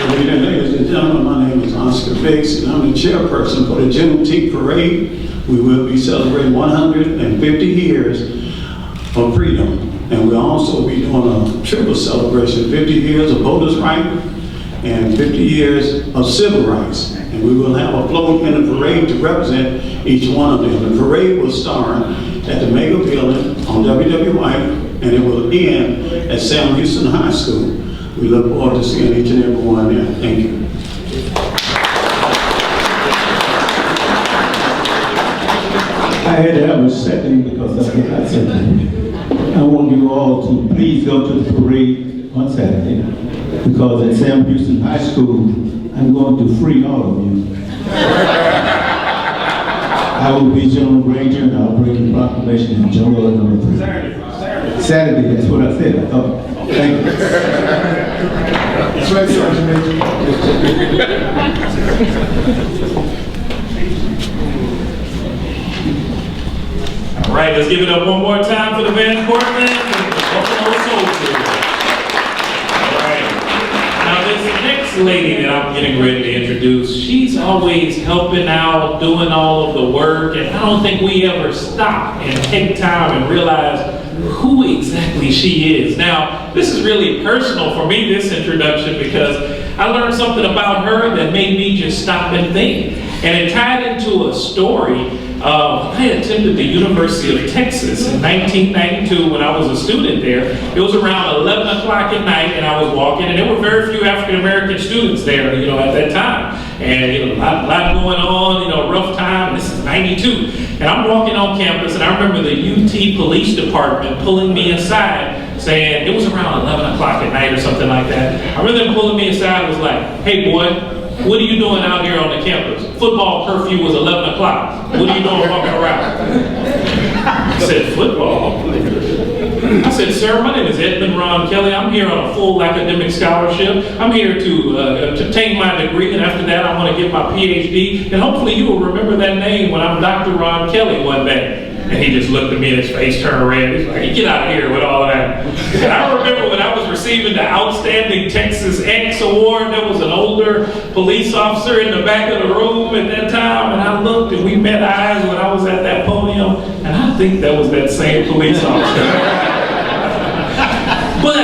Ladies and gentlemen, my name is Oscar Biggs, and I'm the chairperson for the Juneteenth Parade. We will be celebrating 150 years of freedom, and we'll also be doing a triple celebration, 50 years of voters' rights and 50 years of civil rights. And we will have a float in the parade to represent each one of them. The parade will start at the Mega Building on W.W. White, and it will end at Sam Houston High School. We look forward to seeing each and every one there. Thank you. I had to have a second because I forgot something. I want you all to please go to the parade on Saturday, because at Sam Houston High School, I'm going to free all of you. I will be General Granger, and I'll bring the proclamation in General number 3. Saturday, that's what I said. Oh, thank you. That's right, Sergeant Major. All right, let's give it up one more time for the Van Cortlandt and the Buffalo Soldiers. All right. Now this next lady that I'm getting ready to introduce, she's always helping out, doing all of the work, and I don't think we ever stop and take time and realize who exactly she is. Now, this is really personal for me, this introduction, because I learned something about her that made me just stop and think. And it tied into a story. I attended the University of Texas in 1992 when I was a student there. It was around 11 o'clock at night, and I was walking, and there were very few African-American students there, at that time. And, a lot going on, rough time. This is 92. And I'm walking on campus, and I remember the UT Police Department pulling me aside, saying, it was around 11 o'clock at night or something like that. I remember them pulling me aside and was like, hey, boy, what are you doing out here on the campus? Football curfew was 11 o'clock. What are you doing walking around? I said, football? I said, sir, my name is Edmund Ron Kelly. I'm here on a full academic scholarship. I'm here to obtain my degree, and after that, I want to get my PhD. And hopefully you will remember that name when I'm Dr. Ron Kelly one day. And he just looked at me and his face turned red. He's like, get out of here with all of that. And I remember when I was receiving the Outstanding Texas X Award, there was an older police officer in the back of the room at that time, and I looked and we met eyes when I was at that podium, and I think that was that same police officer. But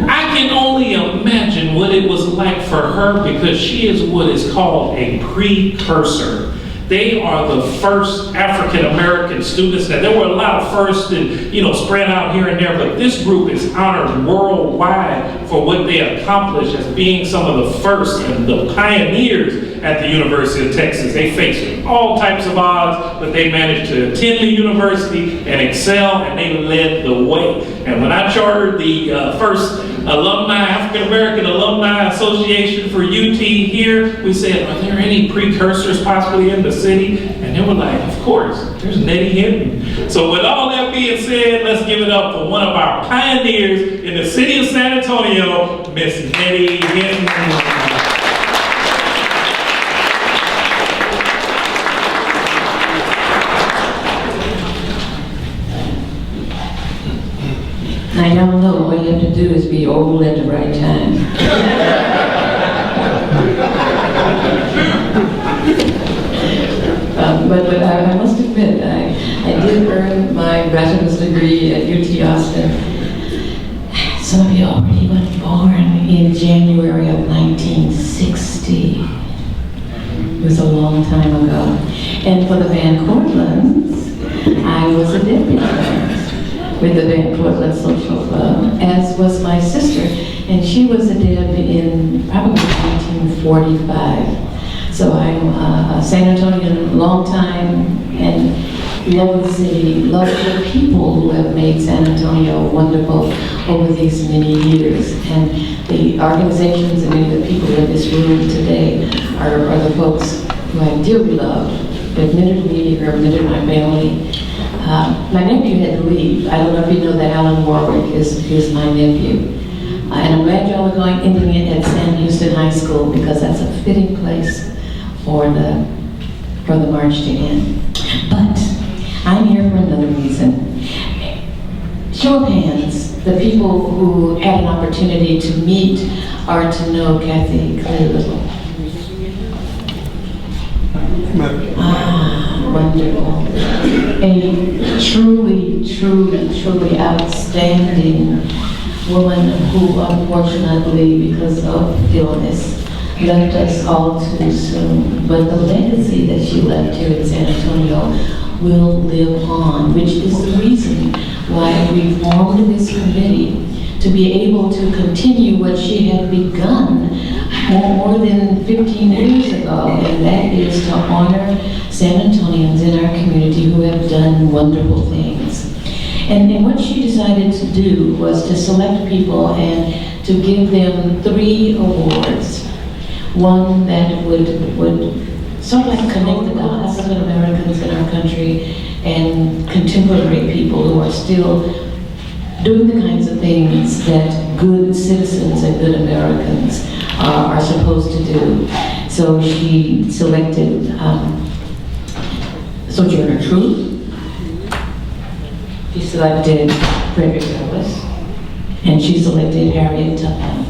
I can only imagine what it was like for her, because she is what is called a precursor. They are the first African-American students. Now, there were a lot of firsts and, spread out here and there, but this group is honored worldwide for what they accomplished as being some of the first and the pioneers at the University of Texas. They faced all types of odds, but they managed to attend the university and excel, and they led the way. And when I chartered the first African-American Alumni Association for UT here, we said, are there any precursors possibly in the city? And they were like, of course, there's Nettie Hinton. So with all that being said, let's give it up for one of our pioneers in the city of San Antonio, Miss Nettie Hinton. Now y'all know what you have to do is be old at the right time. But I must admit, I did earn my bachelor's degree at UT Austin. Some of you already were born in January of 1960. It was a long time ago. And for the Van Cortlands, I was a deputy with the Van Cortlandt Social Club, as was my sister, and she was a deb in probably 1945. So I'm a San Antonian long time, and love the city, love the people who have made San Antonio wonderful over these many years. And the organizations and many of the people in this room today are the folks who I dearly love, admitted me or admitted my family. My nephew had to leave. I don't know if you know that Alan Warwick is my nephew. And I'm glad y'all are going ending it at Sam Houston High School, because that's a fitting place for the march to end. But I'm here for another reason. Show of hands, the people who had an opportunity to meet or to know Kathy Clay Little. Wonderful. A truly outstanding woman who unfortunately, because of illness, left us all too soon. But the legacy that she left here in San Antonio will live on, which is the reason why we formed this committee, to be able to continue what she had begun more than 15 years ago, and that is to honor San Antonians in our community who have done wonderful things. And what she decided to do was to select people and to give them 3 awards. One that would sort of like connect the dots, African Americans in our country and contemporary people who are still doing the kinds of things that good citizens and good Americans are supposed to do. So she selected Sojourner Truth. She selected Frederick Douglass, and she selected Harriet Tubman.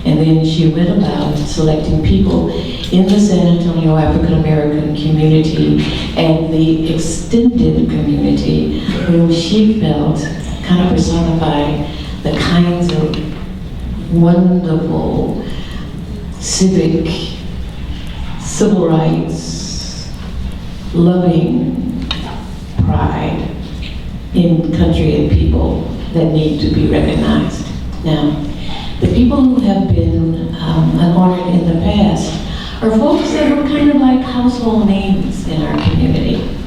And then she went about selecting people in the San Antonio African American community and the extended community whom she felt kind of personify the kinds of wonderful civic civil rights, loving pride in country and people that need to be recognized. Now, the people who have been honored in the past are folks that were kind of like household names in our community.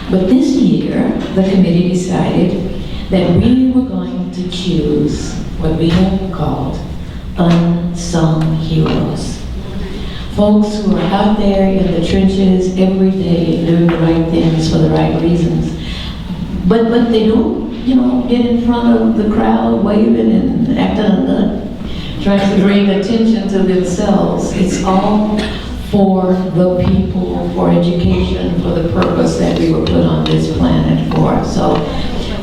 But this year, the committee decided that we were going to choose what we have called unsung heroes. Folks who are out there in the trenches every day doing the right things for the right reasons. But they don't, get in front of the crowd waving and acting a nut, trying to bring attention to themselves. It's all for the people, for education, for the purpose that we were put on this planet for. So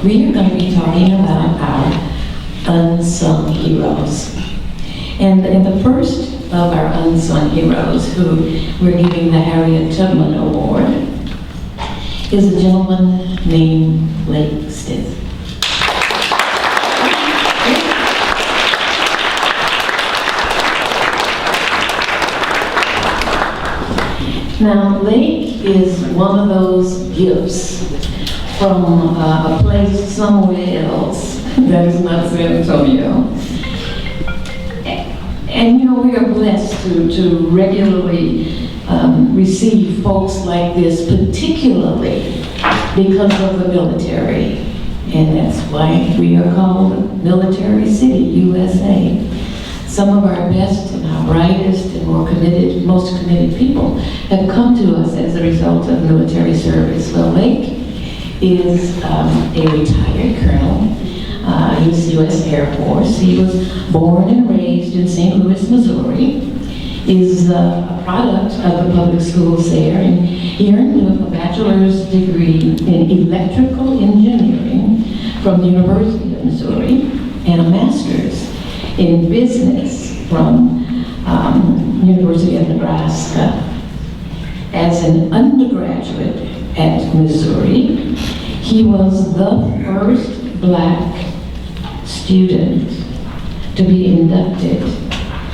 we are going to be talking about our unsung heroes. And the first of our unsung heroes, who we're giving the Harriet Tubman Award, is a gentleman named Blake Stith. Now, Blake is one of those gifts from a place somewhere else that is not San Antonio. And we are blessed to regularly receive folks like this, particularly because of the military. And that's why we are called Military City, USA. Some of our best and our brightest and most committed people have come to us as a result of military service. Well, Lake is a retired colonel. He was U.S. Air Force. He was born and raised in St. Louis, Missouri. Is a product of the public schools there, and he earned a bachelor's degree in electrical engineering from the University of Missouri and a master's in business from University of Nebraska. As an undergraduate at Missouri, he was the first Black student to be inducted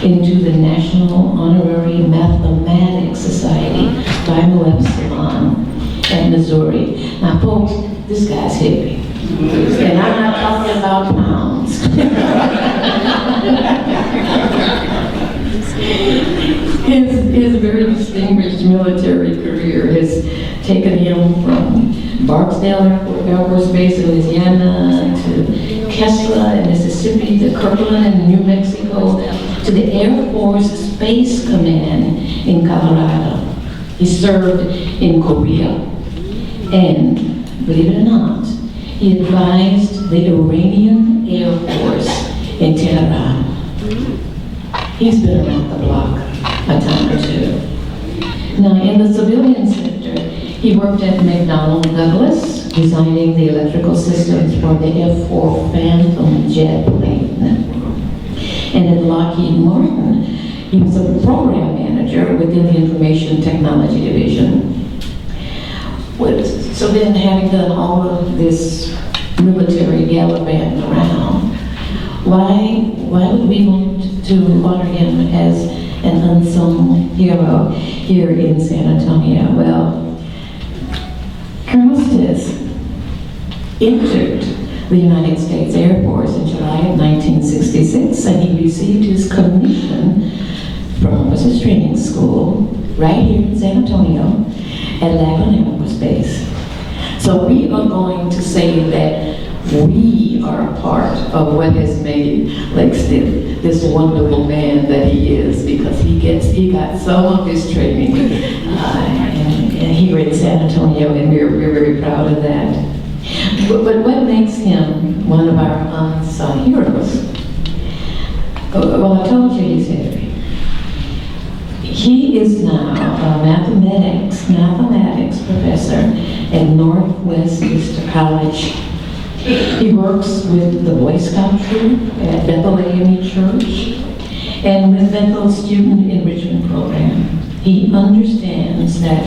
into the National Honorary Mathematics Society, Phi Mu Epsilon, at Missouri. Now, folks, this guy's hippie. And I'm not talking about pounds. His very distinguished military career has taken him from Barksdale Air Force Base in Louisiana to Kessler in Mississippi to Kirkland in New Mexico to the Air Force Space Command in Colorado. He served in Korea and, believe it or not, he advised the Iranian Air Force in Tehran. He's been around the block a time or two. Now, in the civilian sector, he worked at McDonnell Douglas, designing the electrical systems for the F-4 Phantom jet plane. And at Lockheed Martin, he was a program manager within the Information Technology Division. So then, having done all of this military gallivanting around, why would we want to honor him as an unsung hero here in San Antonio? Well, Colonel Stith entered the United States Air Force in July of 1966, and he received his commission from Officers Training School right here in San Antonio at Lackland Air Force Base. So we are going to say that we are a part of what has made Lake Stith this wonderful man that he is, because he got some of his training and here in San Antonio, and we're very proud of that. But what makes him one of our unsung heroes? Well, I told you he's hippie. He is now a mathematics professor at Northwest Vista College. He works with the Boy Scout troop at Bethel AME Church and with Bethel's Student Enrichment Program. He understands that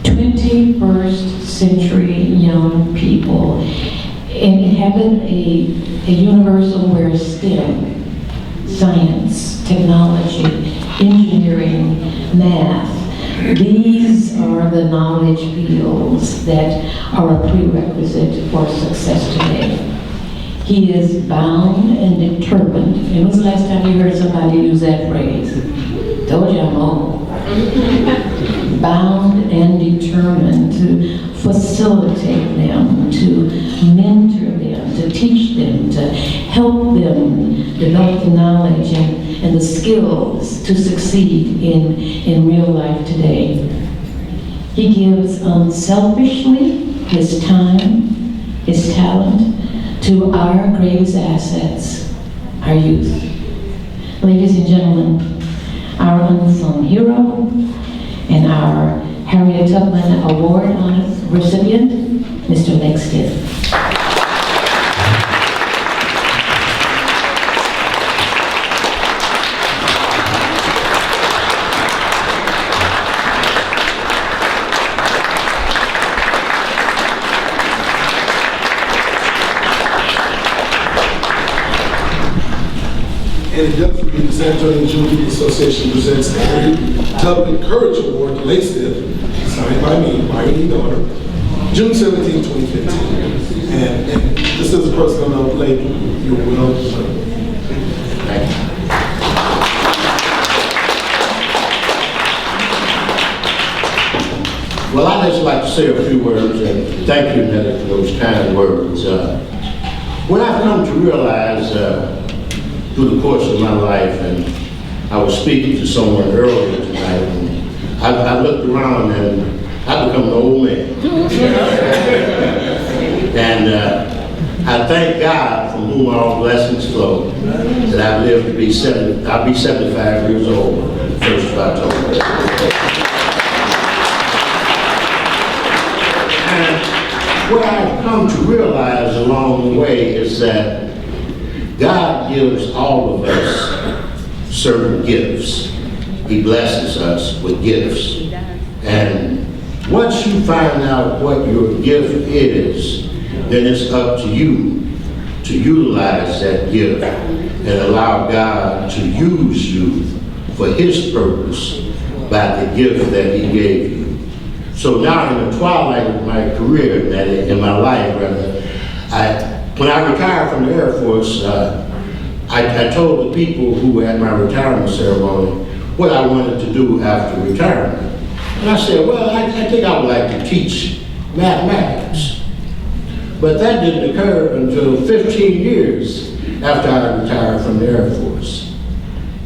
21st century young people inhabit a universal where STEM, science, technology, engineering, math, These are the knowledge fields that are a prerequisite for success today. He is bound and determined. When was the last time you heard somebody use that phrase? Told you I'm old. Bound and determined to facilitate them, to mentor them, to teach them, to help them develop the knowledge and the skills to succeed in real life today. He gives unselfishly his time, his talent, to our greatest assets, our youth. Ladies and gentlemen, our unsung hero and our Harriet Tubman Award recipient, Mr. Lake Stiff. And it does mean the San Antonio Juneteenth Association presents the Harriet Tubman Courage Award to Lake Stiff, signed by me, Myron E. Daughter, June 17, 2015. And just as a personal note, Lake, you're well deserved. Thank you. Well, I'd just like to say a few words, and thank you, Nellie, for those kind words. What I've come to realize through the course of my life, and I was speaking to someone earlier tonight, and I looked around and I become an old man. And I thank God from whom all blessings flow, that I've lived to be 70, I'll be 75 years old, 1st of October. And what I've come to realize along the way is that God gives all of us certain gifts. He blesses us with gifts. And once you find out what your gift is, then it's up to you to utilize that gift and allow God to use you for His purpose by the gift that He gave you. So now in the twilight of my career, in my life rather, when I retired from the Air Force, I told the people who had my retirement ceremony what I wanted to do after retirement. And I said, well, I think I would like to teach mathematics. But that didn't occur until 15 years after I retired from the Air Force.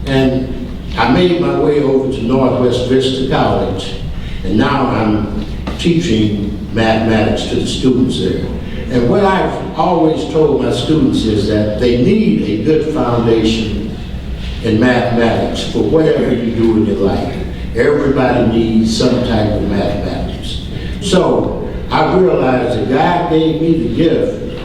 And I made my way over to Northwest Vista College, and now I'm teaching mathematics to the students there. And what I've always told my students is that they need a good foundation in mathematics for whatever you do in your life. Everybody needs some type of mathematics. So I realized that God gave me the gift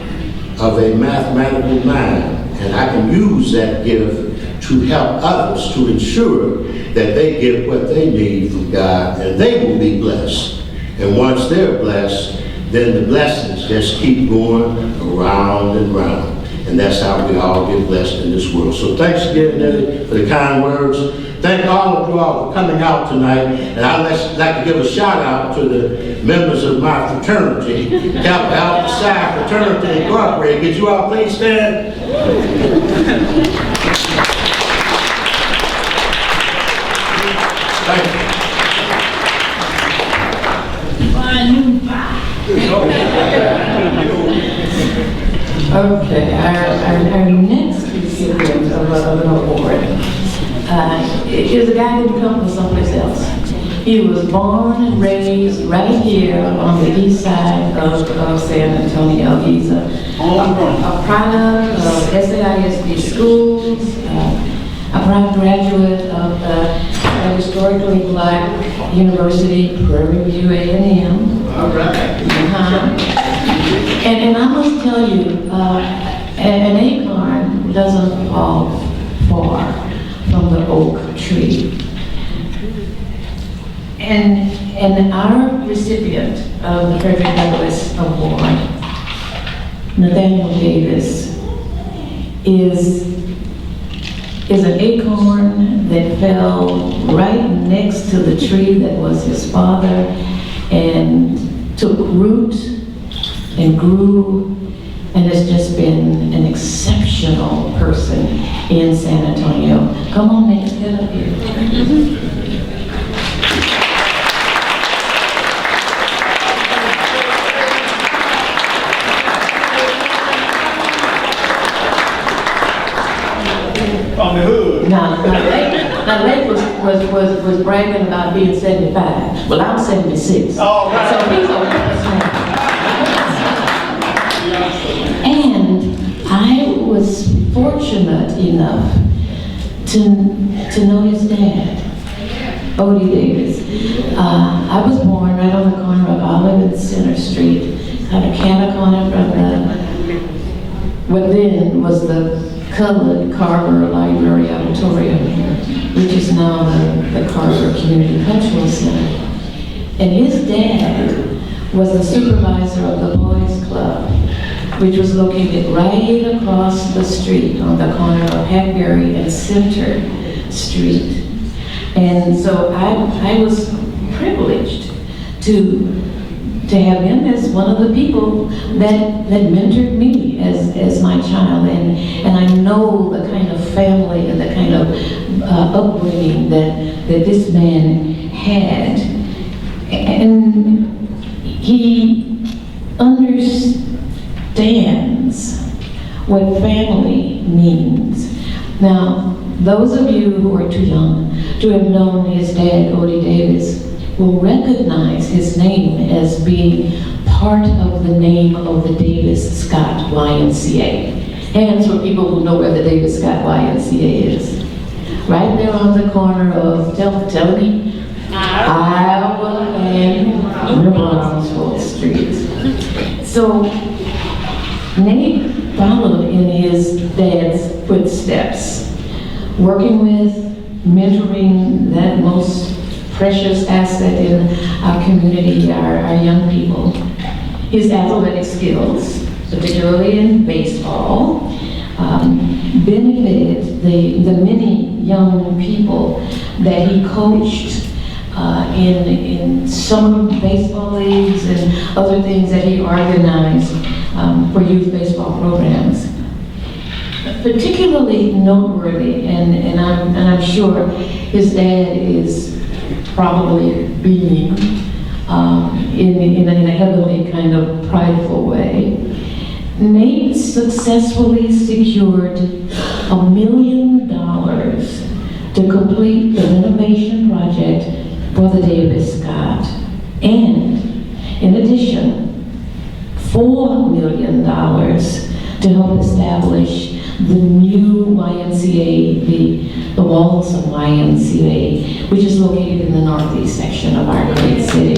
of a mathematical mind, and I can use that gift to help others to ensure that they get what they need from God, and they will be blessed. And once they're blessed, then the blessings just keep going around and round. And that's how we all get blessed in this world. So thanks again, Nellie, for the kind words. Thank all of you all for coming out tonight. And I'd like to give a shout out to the members of my fraternity, Kappa Alpha Psi Fraternity Incorporated. Could you all please stand? Thank you. Okay, our next recipient of an award is a guy who didn't come from someplace else. He was born and raised right here on the east side of San Antonio. He's a product of SAISD schools, a proud graduate of the historically black university, Prairie View A&M. All right. And I must tell you, an acorn doesn't fall far from the oak tree. And our recipient of the Frederick Douglass Award, Nathaniel Davis, is is an acorn that fell right next to the tree that was his father and took root and grew and has just been an exceptional person in San Antonio. Come on, Nate, get up here. On the hood. Now Lake was bragging about being 75. Well, I'm 76. Oh, right. So he's a And I was fortunate enough to know his dad, Odie Davis. I was born right on the corner of Olive and Center Street, kind of catty corner from what then was the colored Carver Library Auditorium, which is now the Carver Community Cultural Center. And his dad was the supervisor of the Boys Club, which was located right across the street on the corner of Hackberry and Center Street. And so I was privileged to have him as one of the people that mentored me as my child. And I know the kind of family and the kind of upbringing that this man had. And he understands what family means. Now, those of you who are too young to have known his dad, Odie Davis, will recognize his name as being part of the name of the Davis Scott YMCA. Hands for people who know where the Davis Scott YMCA is. Right there on the corner of, tell me, Iowa and Brownsville Street. So Nate followed in his dad's footsteps, working with, mentoring that most precious asset in our community, our young people. His athletic skills, particularly in baseball, benefited the many young people that he coached in summer baseball leagues and other things that he organized for youth baseball programs. Particularly noteworthy, and I'm sure his dad is probably beaming in a heavenly kind of prideful way. Nate successfully secured $1 million to complete the renovation project for the Davis Scott. And in addition, $4 million to help establish the new YMCA, the Waltham YMCA, which is located in the northeast section of our great city.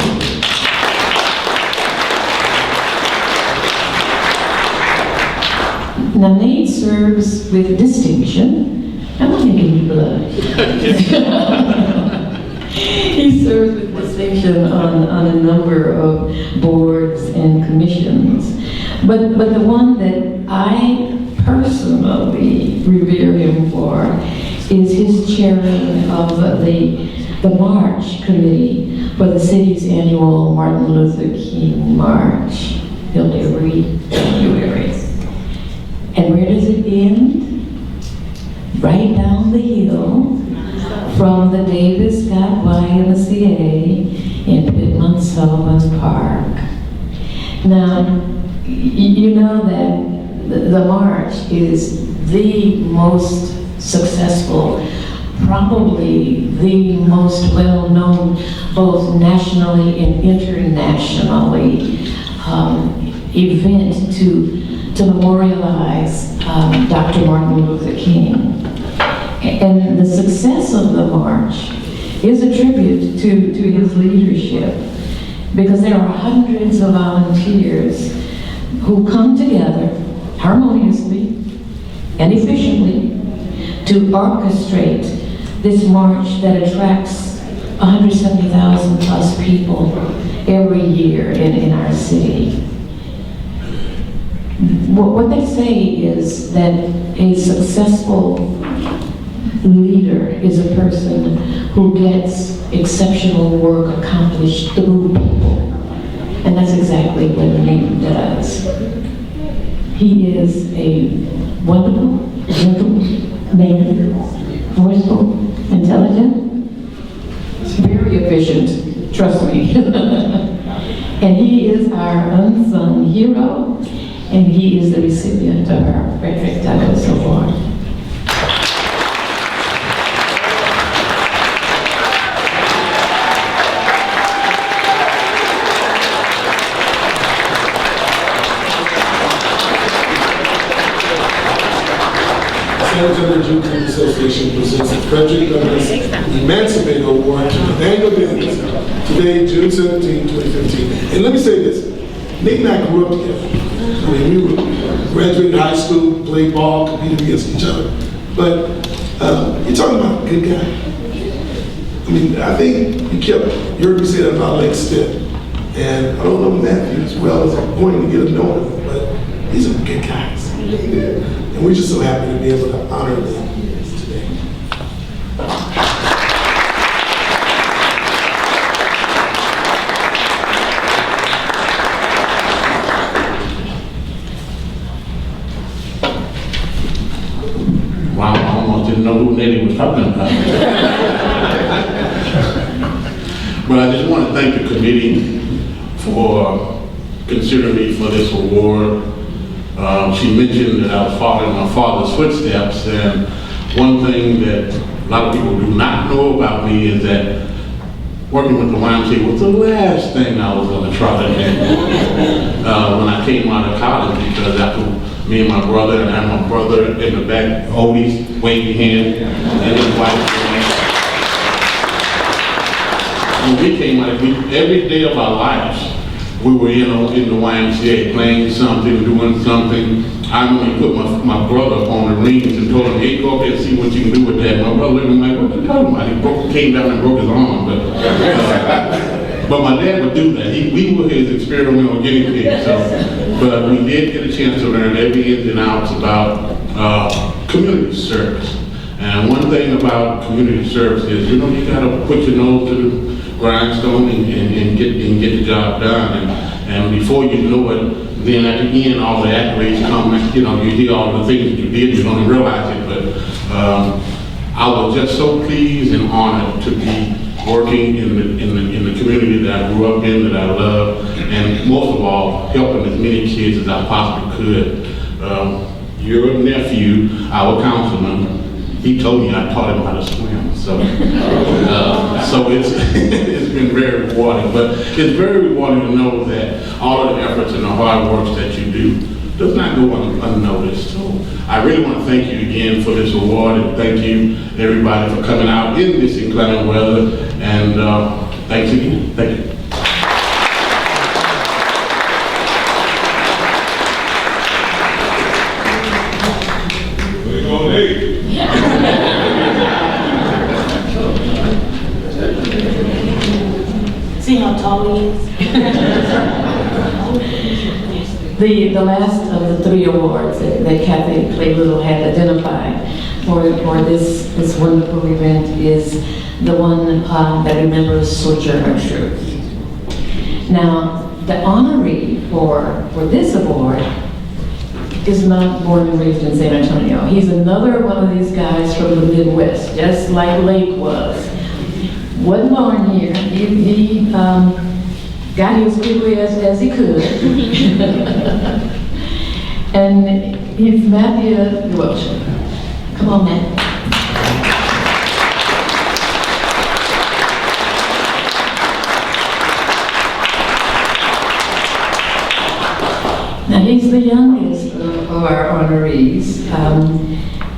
Now, Nate serves with distinction. I'm not making you blush. He serves with distinction on a number of boards and commissions. But the one that I personally revere him for is his chairing of the March Committee for the city's annual Martin Luther King March, held every January. And where does it end? Right down the hill from the Davis Scott YMCA in Piedmont Sullivan Park. Now, you know that the March is the most successful, probably the most well-known, both nationally and internationally, event to memorialize Dr. Martin Luther King. And the success of the March is a tribute to his leadership, because there are hundreds of volunteers who come together harmoniously and efficiently to orchestrate this march that attracts 170,000 plus people every year in our city. What they say is that a successful leader is a person who gets exceptional work accomplished through people. And that's exactly what Nate does. He is a wonderful, gentle man, forceful, intelligent, very efficient, trust me. And he is our unsung hero, and he is the recipient of our Frederick Douglass Award. San Antonio Juneteenth Association presents the Frederick Douglass Emancipator Award to Nathaniel Bennett today, June 17, 2015. And let me say this, Nick and I grew up together. I mean, we graduated high school, played ball, competed against each other. But you're talking about a good guy. I mean, I think you heard me say that about Lake Stiff. And I don't know Matthew as well as I'm going to get to know him, but these are good guys. And we're just so happy to be able to honor them today. Wow, I almost didn't know who Nettie was talking about. But I just want to thank the committee for considering me for this award. She mentioned that I was following my father's footsteps, and one thing that a lot of people do not know about me is that working with the YMCA was the last thing I was going to try to do when I came out of college, because after me and my brother, and I have my brother in the back, Odie's waving hand, and his wife. When we came out, every day of our lives, we were in the YMCA playing something, doing something. I remember put my brother on the rings and told him, hey, go up there and see what you can do with that. My brother looked at me like, what are you talking about? He came down and broke his arm. But my dad would do that. We were his experimental guinea pigs. But we did get a chance to learn every ins and outs about community service. And one thing about community service is, you gotta put your nose to the grindstone and get the job done. And before you know it, then at the end, all the accolades come. You hear all the things that you did, you don't even realize it. But I was just so pleased and honored to be working in the community that I grew up in, that I love, and most of all, helping as many kids as I possibly could. Your nephew, our councilman, he told me I taught him how to swim, so it's been very rewarding. But it's very rewarding to know that all of the efforts and the hard work that you do does not go unnoticed. So I really want to thank you again for this award, and thank you everybody for coming out in this inclement weather. And thanks again. Thank you. See how tall he is? The last of the three awards that Kathy Clay Little had identified for this wonderful event is the one that remembers Sojourner Truth. Now, the honoree for this award is not born and raised in San Antonio. He's another one of these guys from the Midwest, just like Lake was. Wasn't born here. He got here as quickly as he could. And he's Matthew Welch. Come on, Matt. Now, he's the youngest of our honorees.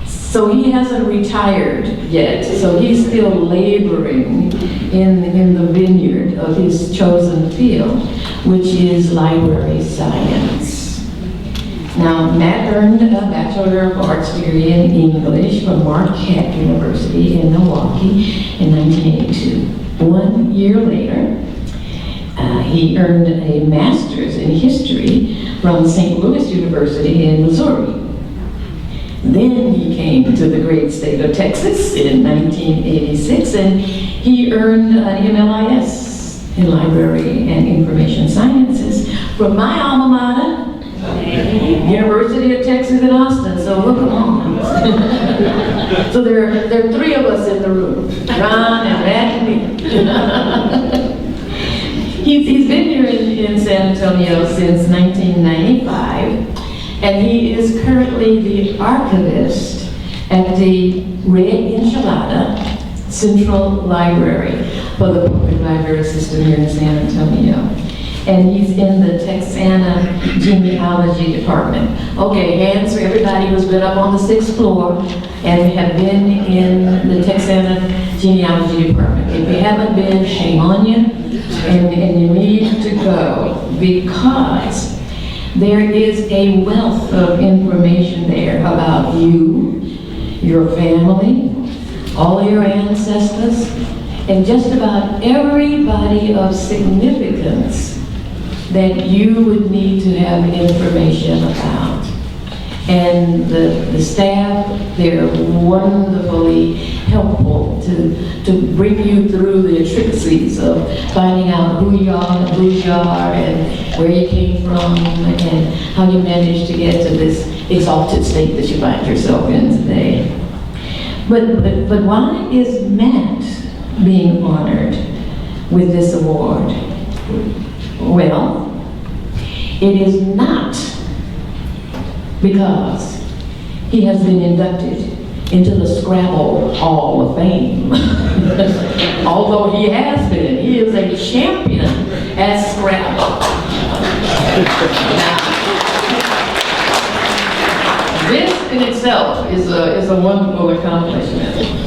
So he hasn't retired yet, so he's still laboring in the vineyard of his chosen field, which is library science. Now, Matt earned a Bachelor of Arts degree in English from Marquette University in Milwaukee in 1982. 1 year later, he earned a master's in history from St. Louis University in Missouri. Then he came to the great state of Texas in 1986, and he earned an MLIS in Library and Information Sciences from my alma mater, University of Texas at Austin. So look along. So there are three of us in the room, Ron and Matt and me. He's been here in San Antonio since 1995. And he is currently the archivist at the Red Enchilada Central Library for the public library system here in San Antonio. And he's in the Texana Genealogy Department. Okay, hands for everybody who's been up on the 6th floor and have been in the Texana Genealogy Department. If you haven't been, shame on you, and you need to go, because there is a wealth of information there about you, your family, all your ancestors, and just about everybody of significance that you would need to have information about. And the staff, they're wonderfully helpful to bring you through the intricacies of finding out who you are and whose you are and where you came from and how you managed to get to this exalted state that you find yourself in today. But why is Matt being honored with this award? Well, it is not because he has been inducted into the Scrabble Hall of Fame. Although he has been, he is a champion at Scrabble. Now, this in itself is a wonderful accomplishment.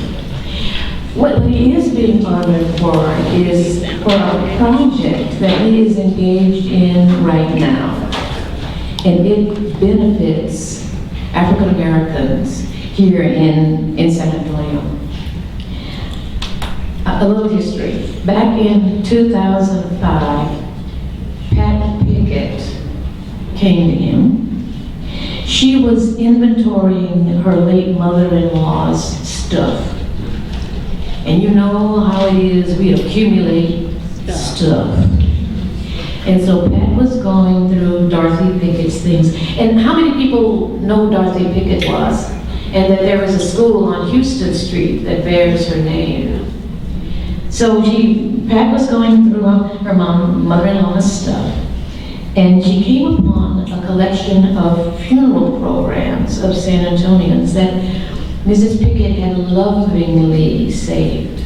What he is being honored for is for a project that he is engaged in right now. And it benefits African Americans here in San Antonio. A little history. Back in 2005, Pat Pickett came to him. She was inventorying her late mother-in-law's stuff. And you know how it is, we accumulate stuff. And so Pat was going through Dorothy Pickett's things. And how many people know Dorothy Pickett was? And that there was a school on Houston Street that bears her name. So Pat was going through her mother-in-law's stuff. And she came upon a collection of funeral programs of San Antonians that Mrs. Pickett had lovingly saved.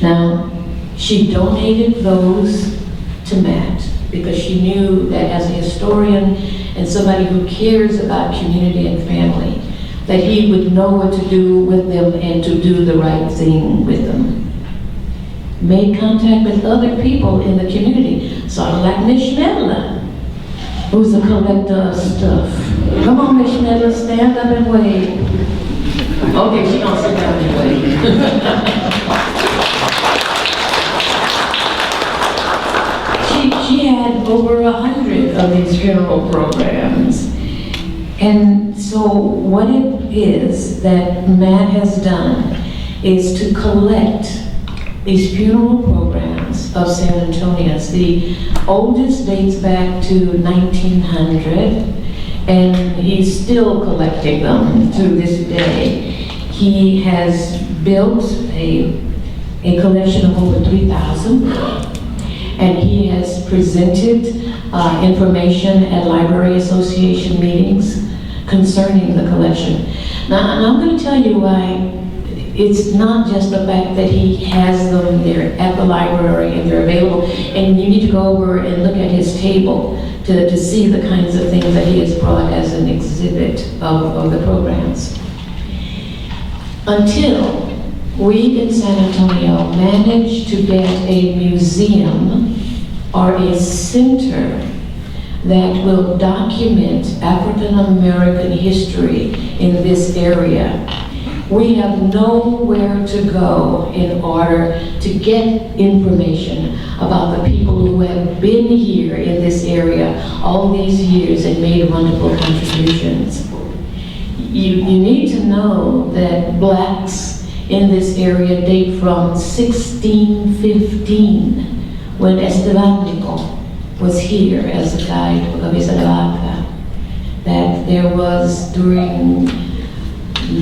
Now, she donated those to Matt because she knew that as a historian and somebody who cares about community and family, that he would know what to do with them and to do the right thing with them. Made contact with other people in the community, sort of like Miss Schmedler, who's a collector of stuff. Come on, Miss Schmedler, stand up and wave. Okay, she don't sit down and wave. She had over 100 of these funeral programs. And so what it is that Matt has done is to collect these funeral programs of San Antonians. The oldest dates back to 1900, and he's still collecting them to this day. He has built a collection of over 3,000, and he has presented information at Library Association meetings concerning the collection. Now, and I'm going to tell you why. It's not just the fact that he has them there at the library and they're available, and you need to go over and look at his table to see the kinds of things that he has brought as an exhibit of the programs. Until we in San Antonio managed to get a museum or a center that will document African American history in this area. We have nowhere to go in order to get information about the people who have been here in this area all these years and made wonderful contributions. you need to know that blacks in this area date from 1615, when Estevanico was here as a guide of Isabella, that there was during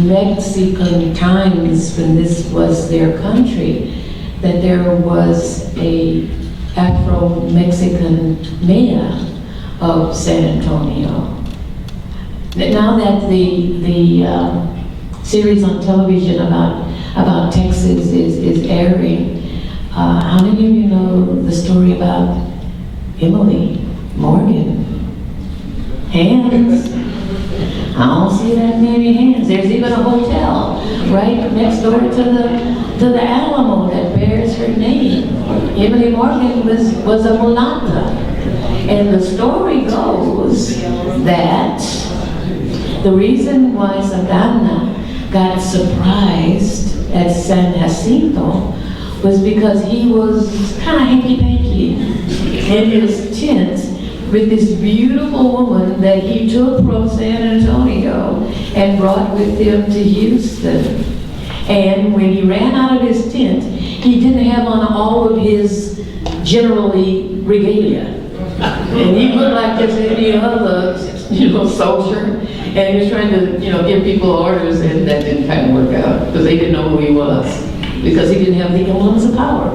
Mexican times, when this was their country, that there was a Afro-Mexican mayor of San Antonio. Now that the series on television about Texas is airing, how many of you know the story about Emily Morgan? Hands. I don't see that many hands. There's even a hotel right next door to the Alamo that bears her name. Emily Morgan was a mulatta. And the story goes that the reason why Santana got surprised at San Jacinto was because he was kind of hanky-panky in his tent with this beautiful woman that he took from San Antonio and brought with him to Houston. And when he ran out of his tent, he didn't have on all of his generally regalia. And he looked like just any other, soldier. And he was trying to, give people orders, and that didn't kind of work out because they didn't know who he was, because he didn't have the emblems of power.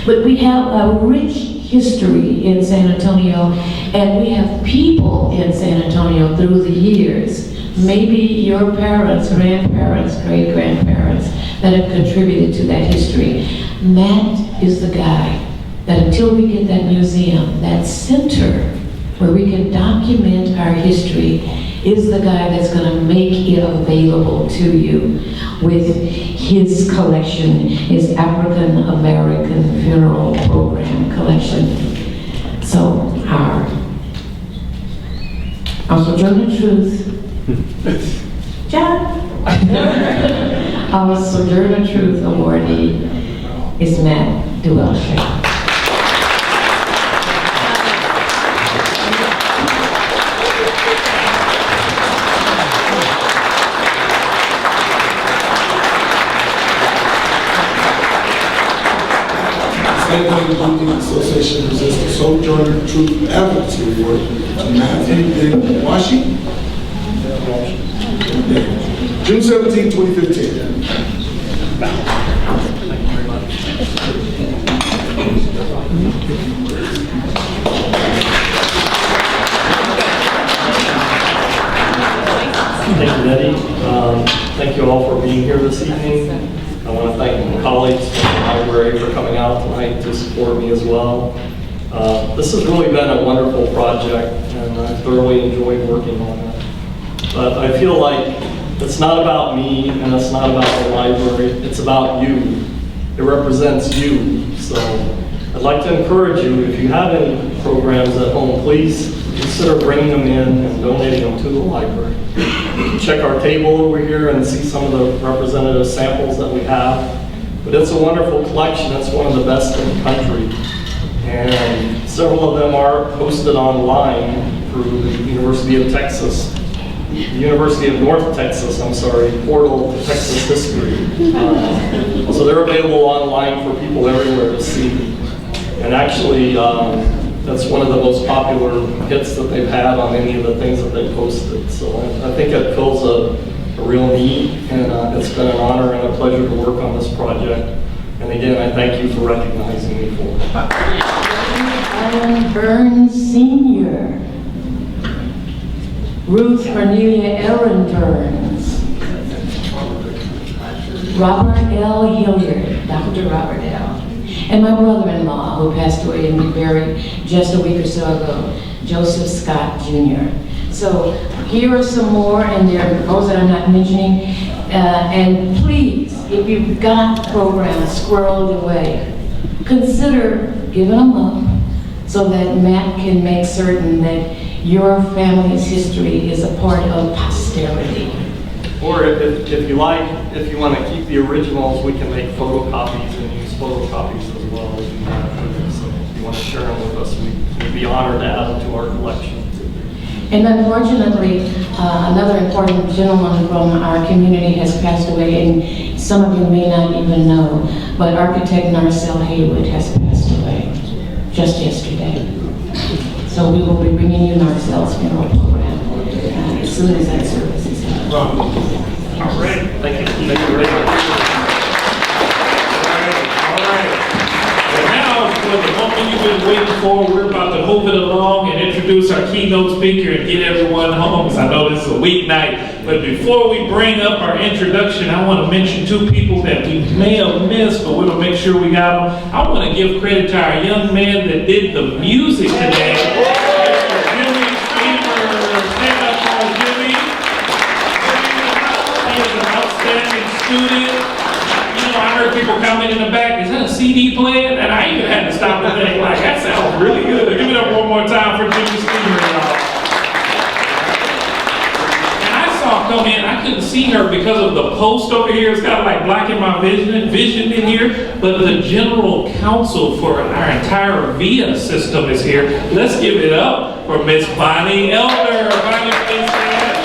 But we have a rich history in San Antonio, and we have people in San Antonio through the years, maybe your parents, grandparents, great-grandparents, that have contributed to that history. Matt is the guy that until we get that museum, that center where we can document our history, is the guy that's going to make it available to you with his collection, his African American Funeral Program collection. So our Sojourner Truth, John, our Sojourner Truth awardee is Matt Duelsher. San Antonio Youth Association presents the Sojourner Truth Advocacy Award to Matthew Washi. June 17, 2015. Thank you, Nettie. Thank you all for being here this evening. I want to thank my colleagues from the library for coming out tonight to support me as well. This has really been a wonderful project, and I thoroughly enjoyed working on it. But I feel like it's not about me, and it's not about the library, it's about you. It represents you. So I'd like to encourage you, if you have any programs at home, please consider bringing them in and donating them to the library. Check our table over here and see some of the representative samples that we have. But it's a wonderful collection. It's one of the best in the country. And several of them are posted online through the University of North Texas, portal to Texas history. So they're available online for people everywhere to see. And actually, that's one of the most popular hits that they've had on any of the things that they posted. So I think it fills a real need, and it's been an honor and a pleasure to work on this project. And again, I thank you for recognizing me for it. Alan Burns Sr., Ruth Cornelia Aaron Burns, Robert L. Hilliard, Dr. Robert L., and my brother-in-law, who passed away and we buried just a week or so ago, Joseph Scott Jr. So here are some more, and there are those that I'm not mentioning. And please, if you've got programs squirreled away, consider giving them up so that Matt can make certain that your family's history is a part of posterity. Or if you like, if you want to keep the originals, we can make photocopies and use photocopies as well. So if you want to share them with us, we'd be honored to add them to our collection. And unfortunately, another important gentleman from our community has passed away, and some of you may not even know, but architect Narcelle Haywood has passed away just yesterday. So we will be bringing you Narcelle's funeral program as soon as that service is done. All right, thank you. Thank you very much. For the moment you've been waiting for, we're about to move it along and introduce our keynote speaker and get everyone home, because I know this is a weeknight. But before we bring up our introduction, I want to mention two people that we may have missed, but we'll make sure we got them. I want to give credit to our young man that did the music today. Jimmy Steamer, stand up for Jimmy. He is an outstanding student. I heard people comment in the back, is that a CD player? And I even had to stop and think, like, that sounds really good. Give it up one more time for Jimmy Steamer, y'all. And I saw her come in, I couldn't see her because of the post over here. It's kind of like blocking my vision in here. But the general counsel for our entire VIA system is here. Let's give it up for Miss Bonnie Elder. Bonnie, please stand.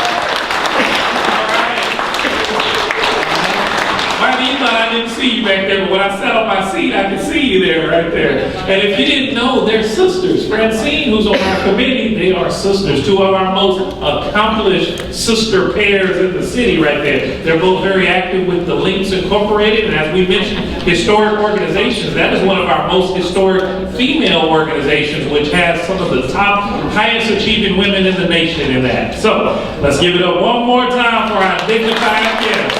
I didn't see you back there, but when I sat on my seat, I could see you there, right there. And if you didn't know, they're sisters. Francine, who's on our committee, they are sisters. Two of our most accomplished sister pairs in the city right there. They're both very active with the Links Incorporated, and as we mentioned, historic organizations. That is one of our most historic female organizations, which has some of the top, highest achieving women in the nation in that. So, let's give it up one more time for our dignified guests.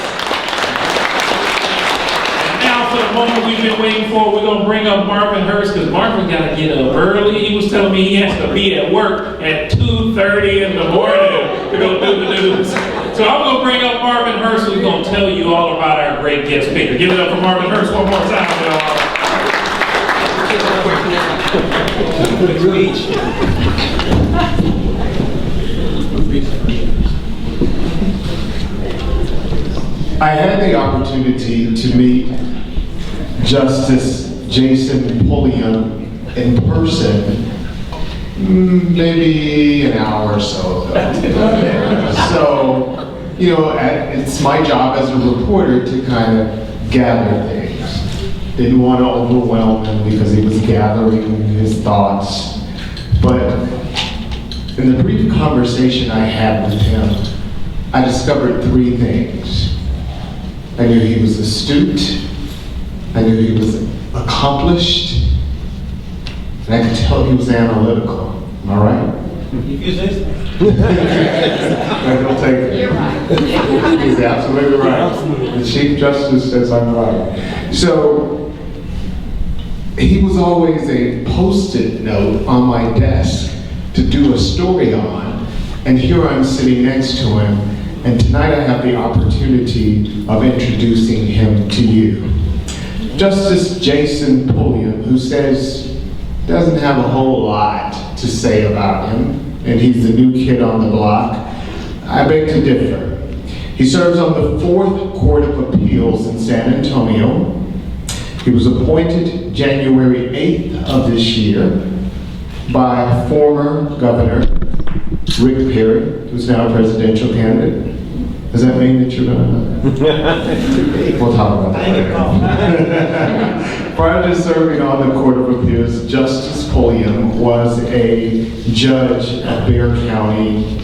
For the moment we've been waiting for, we're going to bring up Marvin Hurst, because Marvin got to get up early. He was telling me he has to be at work at 2:30 in the morning to go do the news. So I'm going to bring up Marvin Hurst, who's going to tell you all about our great guest speaker. Give it up for Marvin Hurst one more time, y'all. I had the opportunity to meet Justice Jason Pulliam in person maybe an hour or so ago. So, you know, it's my job as a reporter to kind of gather things. Didn't want to overwhelm him because he was gathering his thoughts. But in the brief conversation I had with him, I discovered three things. I knew he was astute. I knew he was accomplished, and I could tell he was analytical. Am I right? You say so. Don't take it. You're right. He's absolutely right. The Chief Justice says I'm right. So, he was always a post-it note on my desk to do a story on, and here I'm sitting next to him, and tonight I have the opportunity of introducing him to you. Justice Jason Pulliam, who says doesn't have a whole lot to say about him, and he's the new kid on the block. I beg to differ. He serves on the 4th Court of Appeals in San Antonio. He was appointed January 8th of this year by former Governor Rick Perry, who's now a presidential candidate. Does that mean that you're gonna? We'll talk about that later. Prior to serving on the Court of Appeals, Justice Pulliam was a judge at Bexar County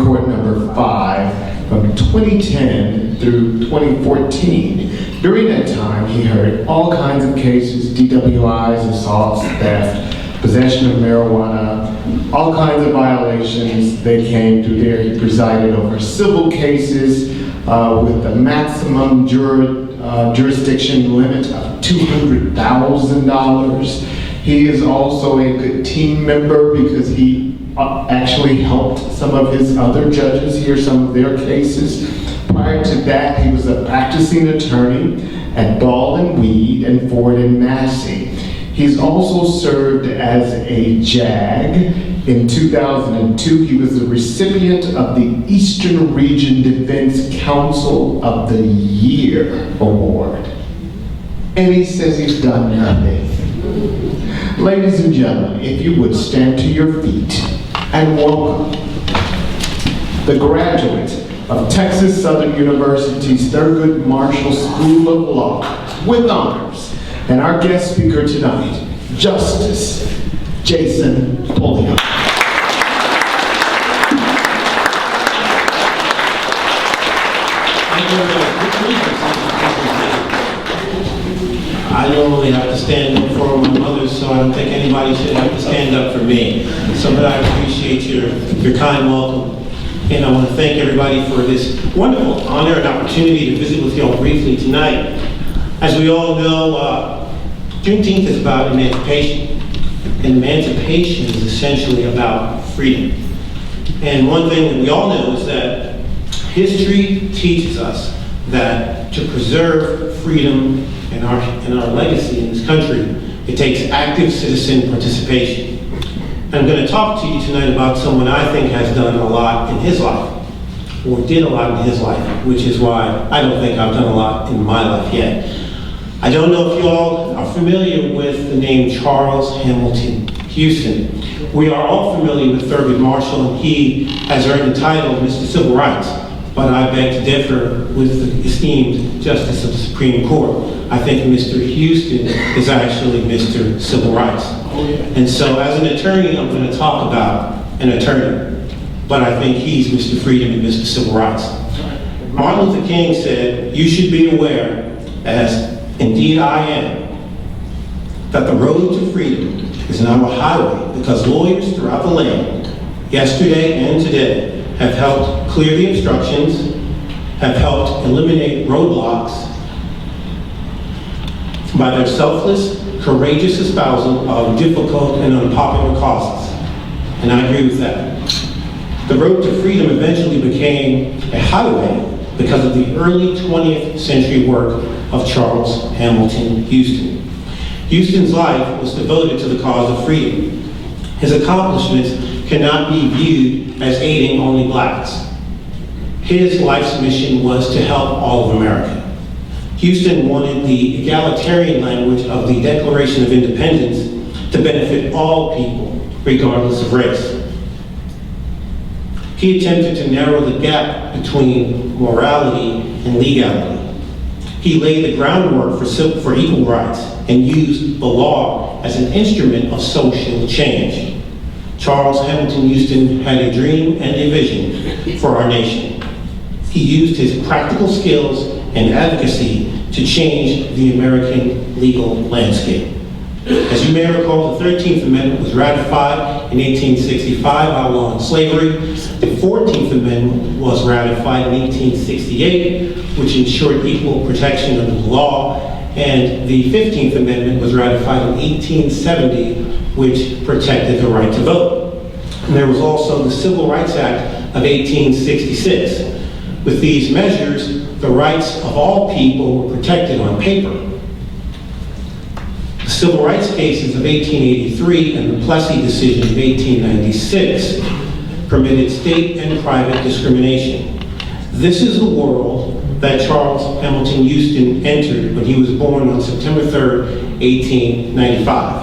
Court number 5 from 2010 through 2014. During that time, he heard all kinds of cases, DWIs, assaults, theft, possession of marijuana, all kinds of violations. They came through there. He presided over civil cases with the maximum jurisdiction limit of $200,000. He is also a good team member because he actually helped some of his other judges hear some of their cases. Prior to that, he was a practicing attorney at Ball and Weed and Ford and Massey. He's also served as a JAG. In 2002, he was the recipient of the Eastern Region Defense Counsel of the Year Award. And he says he's done nothing. Ladies and gentlemen, if you would stand to your feet and welcome the graduate of Texas Southern University's Thurgood Marshall School of Law with honors, and our guest speaker tonight, Justice Jason Pulliam. I normally have to stand up for my mother, so I don't think anybody should have to stand up for me. So, but I appreciate your kind welcome. And I want to thank everybody for this wonderful honor and opportunity to visit with you all briefly tonight. As we all know, Juneteenth is about emancipation. And emancipation is essentially about freedom. And one thing that we all know is that history teaches us that to preserve freedom and our legacy in this country, it takes active citizen participation. I'm going to talk to you tonight about someone I think has done a lot in his life, or did a lot in his life, which is why I don't think I've done a lot in my life yet. I don't know if you all are familiar with the name Charles Hamilton Houston. We are all familiar with Thurgood Marshall, and he has earned the title of Mr. Civil Rights, but I beg to differ with the esteemed Justice of the Supreme Court. I think Mr. Houston is actually Mr. Civil Rights. And so as an attorney, I'm going to talk about an attorney, but I think he's Mr. Freedom and Mr. Civil Rights. Martin Luther King said, "You should be aware, as indeed I am, that the road to freedom is now a highway because lawyers throughout the land, yesterday and today, have helped clear the obstructions, have helped eliminate roadblocks by their selfless, courageous espousal of difficult and unpopular causes." And I agree with that. The road to freedom eventually became a highway because of the early 20th century work of Charles Hamilton Houston. Houston's life was devoted to the cause of freedom. His accomplishments cannot be viewed as aiding only blacks. His life's mission was to help all of America. Houston wanted the egalitarian language of the Declaration of Independence to benefit all people, regardless of race. He attempted to narrow the gap between morality and legality. He laid the groundwork for equal rights and used the law as an instrument of social change. Charles Hamilton Houston had a dream and a vision for our nation. He used his practical skills and advocacy to change the American legal landscape. As you may recall, the 13th Amendment was ratified in 1865, outlawing slavery. The 14th Amendment was ratified in 1868, which ensured equal protection under the law. And the 15th Amendment was ratified in 1870, which protected the right to vote. And there was also the Civil Rights Act of 1866. With these measures, the rights of all people were protected on paper. The civil rights cases of 1883 and the Plessy decision of 1896 permitted state and private discrimination. This is the world that Charles Hamilton Houston entered when he was born on September 3rd, 1895.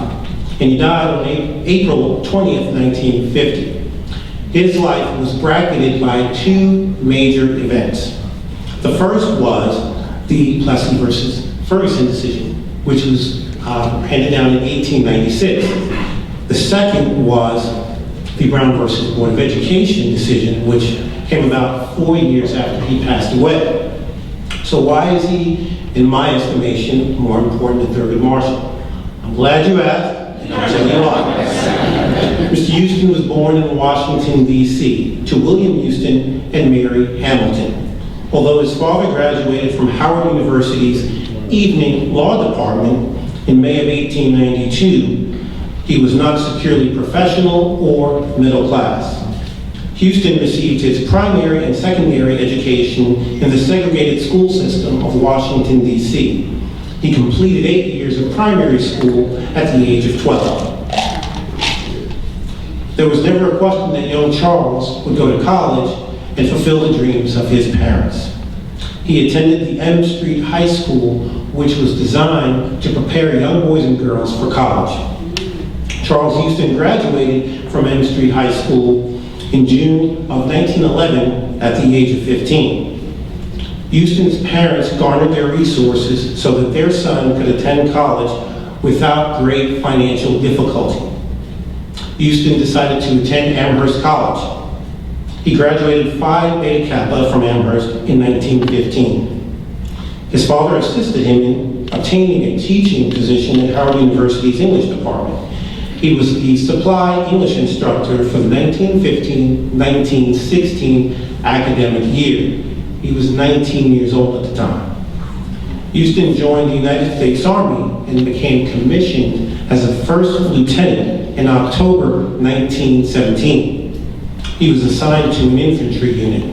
And he died on April 20th, 1950. His life was bracketed by two major events. The first was the Plessy versus Ferguson decision, which was handed down in 1896. The second was the Brown versus Board of Education decision, which came about 4 years after he passed away. So why is he, in my estimation, more important than Thurgood Marshall? I'm glad you asked, and I'll tell you why. Mr. Houston was born in Washington, D.C., to William Houston and Mary Hamilton. Although his father graduated from Howard University's Evening Law Department in May of 1892, he was not securely professional or middle class. Houston received his primary and secondary education in the segregated school system of Washington, D.C. He completed 8 years of primary school at the age of 12. There was never a question that young Charles would go to college and fulfill the dreams of his parents. He attended the M Street High School, which was designed to prepare young boys and girls for college. Charles Houston graduated from M Street High School in June of 1911 at the age of 15. Houston's parents garnered their resources so that their son could attend college without great financial difficulty. Houston decided to attend Amherst College. He graduated Phi Beta Kappa from Amherst in 1915. His father assisted him in obtaining a teaching position at Howard University's English department. He was the supply English instructor for the 1915-1916 academic year. He was 19 years old at the time. Houston joined the United States Army and became commissioned as a first lieutenant in October 1917. He was assigned to an infantry unit.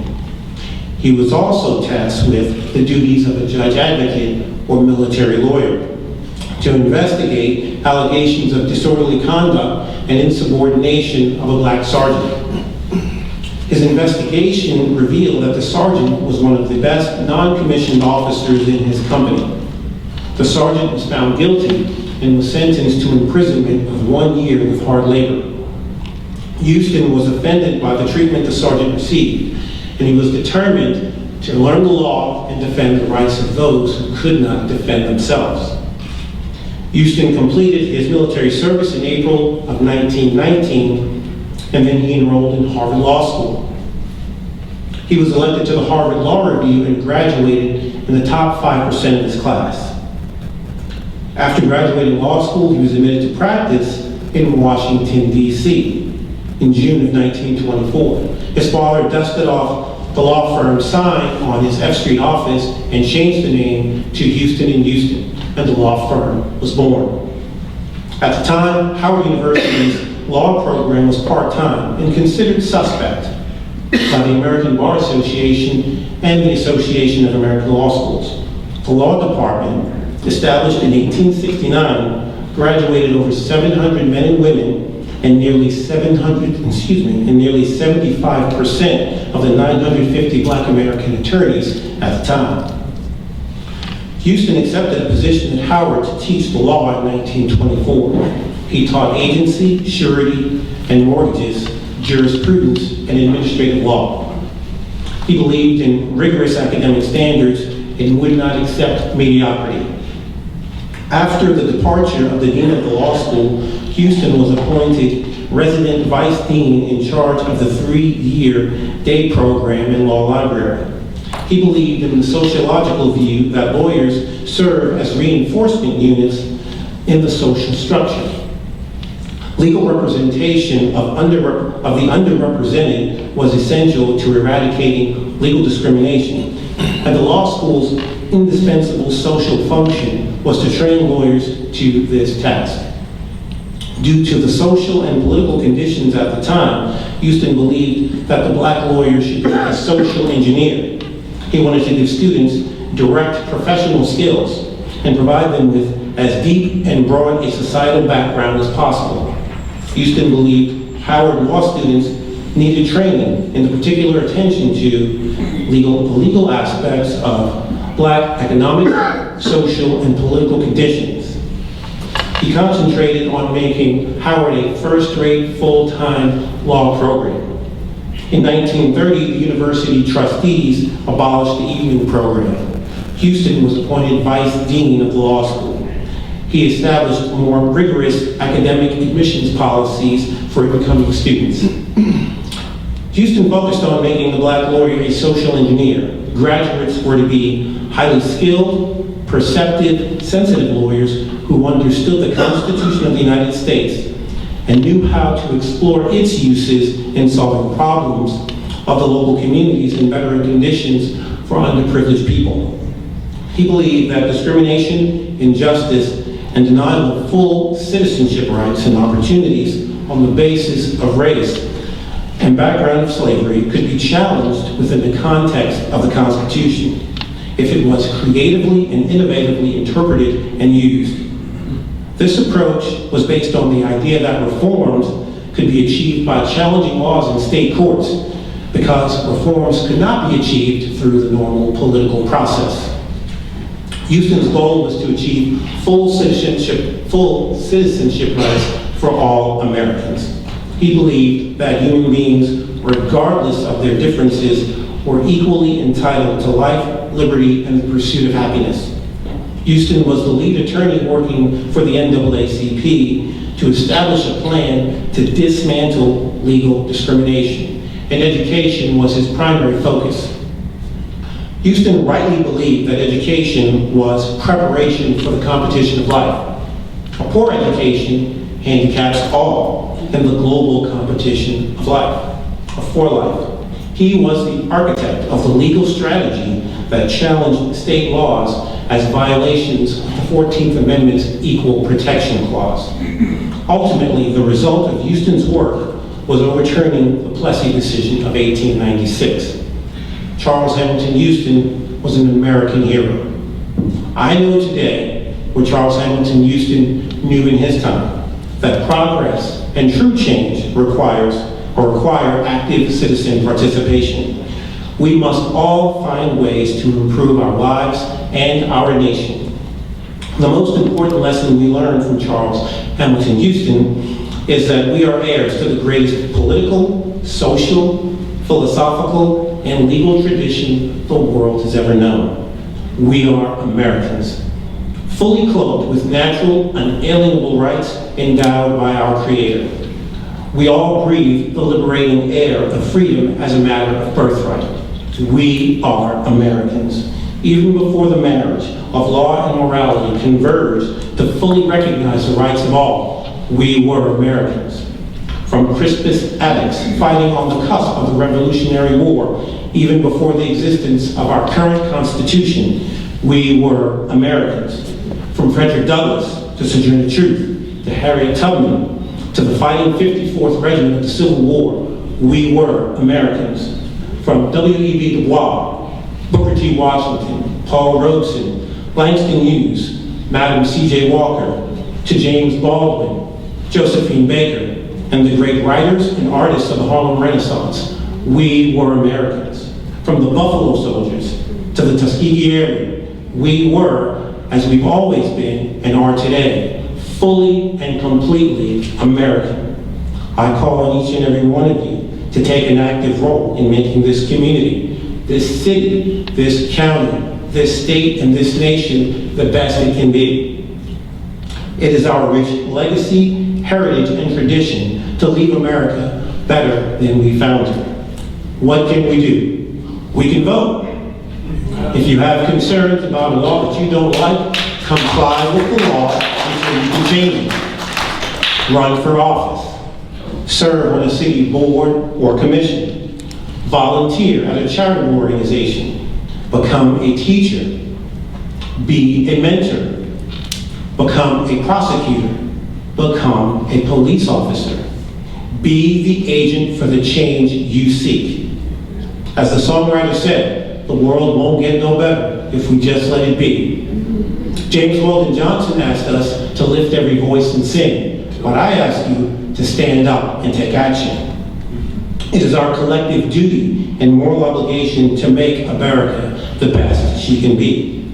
He was also tasked with the duties of a judge advocate or military lawyer to investigate allegations of disorderly conduct and insubordination of a black sergeant. His investigation revealed that the sergeant was one of the best non-commissioned officers in his company. The sergeant was found guilty and was sentenced to imprisonment of 1 year with hard labor. Houston was offended by the treatment the sergeant received, and he was determined to learn the law and defend the rights of those who could not defend themselves. Houston completed his military service in April of 1919, and then he enrolled in Harvard Law School. He was elected to the Harvard Law Review and graduated in the top 5% of his class. After graduating law school, he was admitted to practice in Washington, D.C. in June of 1924. His father dusted off the law firm's sign on his F Street office and changed the name to Houston & Houston, and the law firm was born. At the time, Howard University's law program was part-time and considered suspect by the American Bar Association and the Association of American Law Schools. The law department, established in 1869, graduated over 700 men and women, and nearly 75% of the 950 black American attorneys at the time. Houston accepted a position at Howard to teach the law in 1924. He taught agency, surety, and mortgages, jurisprudence, and administrative law. He believed in rigorous academic standards and would not accept mediocrity. After the departure of the dean of the law school, Houston was appointed resident vice dean in charge of the 3-year day program in law library. He believed in the sociological view that lawyers serve as reinforcement units in the social structure. Legal representation of the underrepresented was essential to eradicating legal discrimination, and the law school's indispensable social function was to train lawyers to this task. Due to the social and political conditions at the time, Houston believed that the black lawyer should be a social engineer. He wanted to give students direct professional skills and provide them with as deep and broad a societal background as possible. Houston believed Howard law students needed training in the particular attention to the legal aspects of black economic, social, and political conditions. He concentrated on making Howard a first-rate, full-time law program. In 1930, the university trustees abolished the evening program. Houston was appointed vice dean of the law school. He established more rigorous academic admissions policies for incoming students. Houston focused on making the black lawyer a social engineer. Graduates were to be highly skilled, perceptive, sensitive lawyers who understood the Constitution of the United States and knew how to explore its uses in solving problems of the local communities and bettering conditions for underprivileged people. He believed that discrimination, injustice, and denial of full citizenship rights and opportunities on the basis of race and background of slavery could be challenged within the context of the Constitution if it was creatively and innovatively interpreted and used. This approach was based on the idea that reforms could be achieved by challenging laws in state courts because reforms could not be achieved through the normal political process. Houston's goal was to achieve full citizenship rights for all Americans. He believed that human beings, regardless of their differences, were equally entitled to life, liberty, and the pursuit of happiness. Houston was the lead attorney working for the NAACP to establish a plan to dismantle legal discrimination, and education was his primary focus. Houston rightly believed that education was preparation for the competition of life. A poor education handicaps all in the global competition of life, for life. He was the architect of the legal strategy that challenged state laws as violations of the 14th Amendment's Equal Protection Clause. Ultimately, the result of Houston's work was overturning the Plessy decision of 1896. Charles Hamilton Houston was an American hero. I know today what Charles Hamilton Houston knew in his time, that progress and true change require active citizen participation. We must all find ways to improve our lives and our nation. The most important lesson we learned from Charles Hamilton Houston is that we are heirs to the greatest political, social, philosophical, and legal tradition the world has ever known. We are Americans, fully clothed with natural, unalienable rights endowed by our Creator. We all breathe the liberating air of freedom as a matter of birthright. We are Americans. Even before the marriage of law and morality converged to fully recognize the rights of all, we were Americans. From Crispus Attucks fighting on the cusp of the Revolutionary War, even before the existence of our current Constitution, we were Americans. From Frederick Douglass to Sojourner Truth, to Harriet Tubman, to the fighting 54th Regiment of the Civil War, we were Americans. From W.E.B. Du Bois, Booker T. Washington, Paul Robeson, Langston Hughes, Madam C.J. Walker, to James Baldwin, Josephine Baker, and the great writers and artists of the Harlem Renaissance, we were Americans. From the Buffalo Soldiers to the Tuskegee Airmen, we were, as we've always been and are today, fully and completely American. I call on each and every one of you to take an active role in making this community, this city, this county, this state, and this nation the best it can be. It is our rich legacy, heritage, and tradition to leave America better than we found it. What can we do? We can vote. If you have concerns about a law that you don't like, comply with the law until you can change it. Run for office. Serve on a city board or commission. Volunteer at a charitable organization. Become a teacher. Be a mentor. Become a prosecutor. Become a police officer. Be the agent for the change you seek. As the songwriter said, the world won't get no better if we just let it be. James Weldon Johnson asked us to lift every voice and sing, but I ask you to stand up and take action. It is our collective duty and moral obligation to make America the best she can be.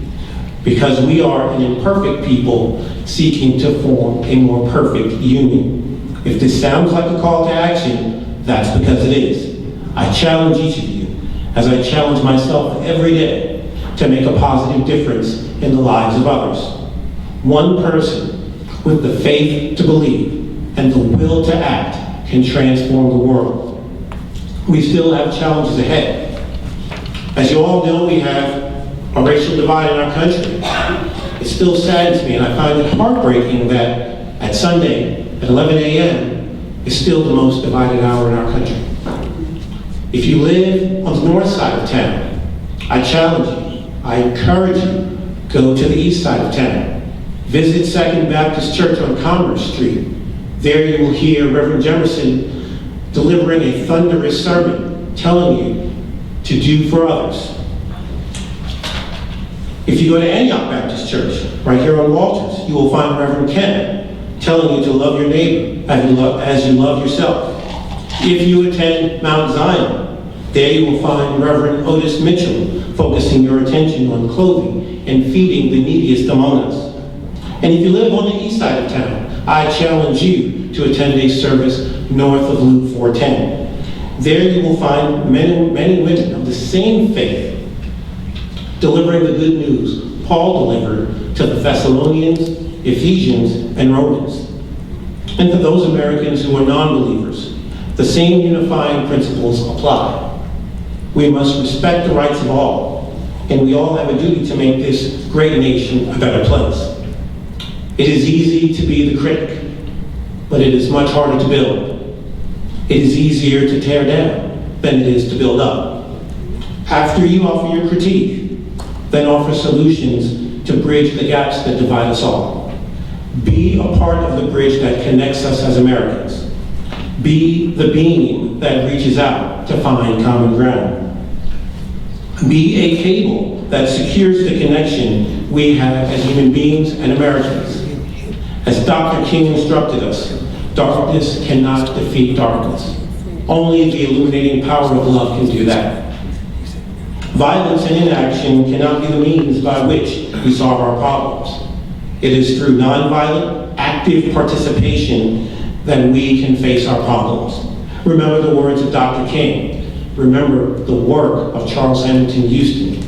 Because we are an imperfect people seeking to form a more perfect union. If this sounds like a call to action, that's because it is. I challenge each of you, as I challenge myself every day, to make a positive difference in the lives of others. One person with the faith to believe and the will to act can transform the world. We still have challenges ahead. As you all know, we have a racial divide in our country. It still saddens me, and I find it heartbreaking that at Sunday at 11 a.m. is still the most divided hour in our country. If you live on the north side of town, I challenge you, I encourage you, go to the east side of town. Visit Second Baptist Church on Commerce Street. There you will hear Reverend Jefferson delivering a thunderous sermon, telling you to do for others. If you go to Antioch Baptist Church, right here on Walters, you will find Reverend Ken telling you to love your neighbor as you love yourself. If you attend Mount Zion, there you will find Reverend Otis Mitchell focusing your attention on clothing and feeding the neediest among us. And if you live on the east side of town, I challenge you to attend a service north of Loop 410. There you will find men and women of the same faith delivering the good news Paul delivered to the Thessalonians, Ephesians, and Romans. And for those Americans who are non-believers, the same unifying principles apply. We must respect the rights of all, and we all have a duty to make this great nation a better place. It is easy to be the critic, but it is much harder to build. It is easier to tear down than it is to build up. After you offer your critique, then offer solutions to bridge the gaps that divide us all. Be a part of the bridge that connects us as Americans. Be the beam that reaches out to find common ground. Be a cable that secures the connection we have as human beings and Americans. As Dr. King instructed us, darkness cannot defeat darkness. Only the illuminating power of love can do that. Violence and inaction cannot be the means by which we solve our problems. It is through nonviolent, active participation that we can face our problems. Remember the words of Dr. King. Remember the work of Charles Hamilton Houston.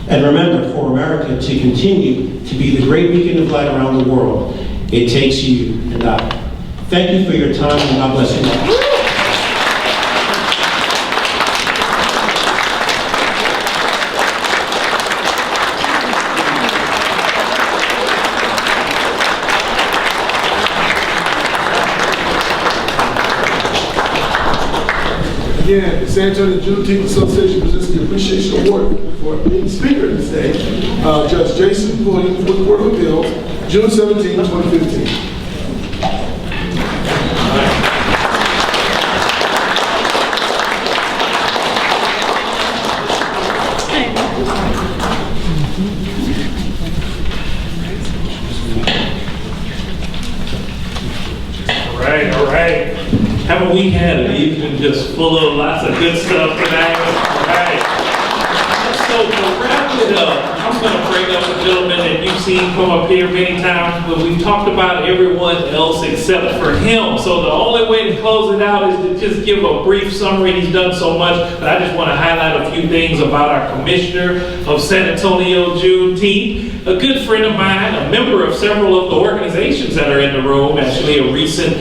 And remember, for America to continue to be the great beacon of light around the world, it takes you and I. Thank you for your time, and God bless you all. Again, the San Antonio Juneteenth Association presents the Appreciation Award for being speaker today, Judge Jason Pulliam for the Court of Appeals, June 17, 2015. All right. Haven't we had an evening just full of lots of good stuff tonight? All right. So to wrap it up, I'm going to bring up a gentleman that you've seen come up here many times, but we've talked about everyone else except for him. So the only way to close it out is to just give a brief summary. He's done so much, but I just want to highlight a few things about our Commissioner of San Antonio Juneteenth. A good friend of mine, a member of several of the organizations that are in the room, actually a recent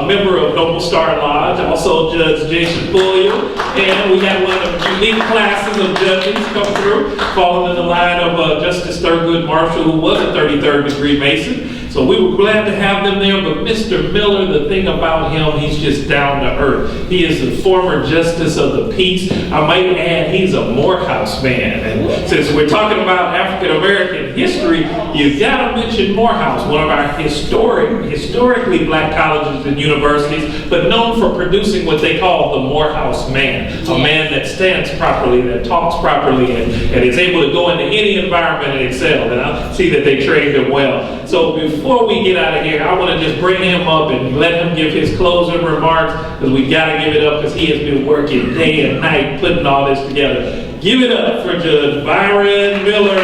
member of Noble Star Lodge, also Judge Jason Pulliam, and we had one of the unique classes of judges come through, falling in the line of Justice Thurgood Marshall, who was a 33rd degree Mason. So we were glad to have them there, but Mr. Miller, the thing about him, he's just down to earth. He is the former Justice of the Peace. I might add, he's a Morehouse man. And since we're talking about African-American history, you gotta mention Morehouse, one of our historically black colleges and universities, but known for producing what they call the Morehouse man. A man that stands properly, that talks properly, and is able to go into any environment and excel. And I see that they trained him well. So before we get out of here, I want to just bring him up and let him give his closing remarks, because we got to give it up because he has been working day and night putting all this together. Give it up for Judge Byron Miller.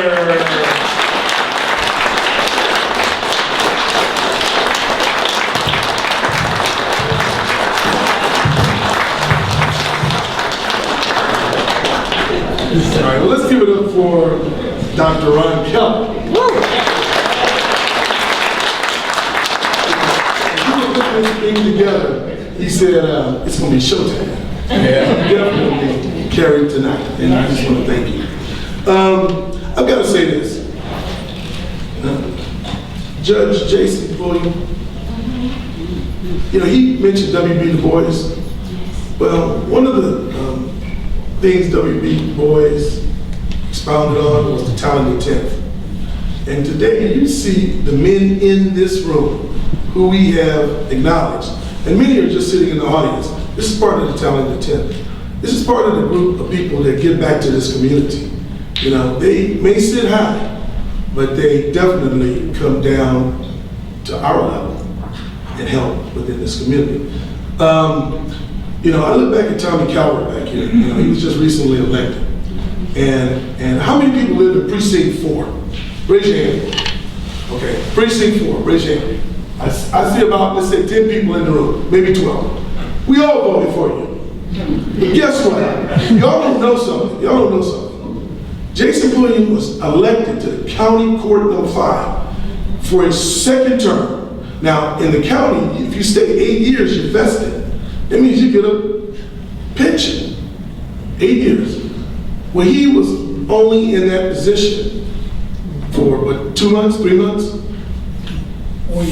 All right, well, let's give it up for Dr. Ron Kelly. Thing together, he said, it's going to be showtime. Definitely carried tonight, and I just want to thank you. I've got to say this. Judge Jason Pulliam, you know, he mentioned W.B. Du Bois. Well, one of the things W.B. Du Bois expounded on was the talented 10th. And today you see the men in this room who we have acknowledged, and many are just sitting in the audience. This is part of the talented 10th. This is part of the group of people that give back to this community. You know, they may sit high, but they definitely come down to our level and help within this community. You know, I look back at Tommy Calvert back here. You know, he was just recently elected. And how many people live in Precinct 4? Raise your hand. Okay, Precinct 4, raise your hand. I see about, let's say, 10 people in the room, maybe 12. We all voted for you. But guess what? Y'all don't know something. Y'all don't know something. Jason Pulliam was elected to the County Court No. 5 for his second term. Now, in the county, if you stay 8 years, you're vested. That means you get a pension. 8 years. Well, he was only in that position for, what, 2 months, 3 months?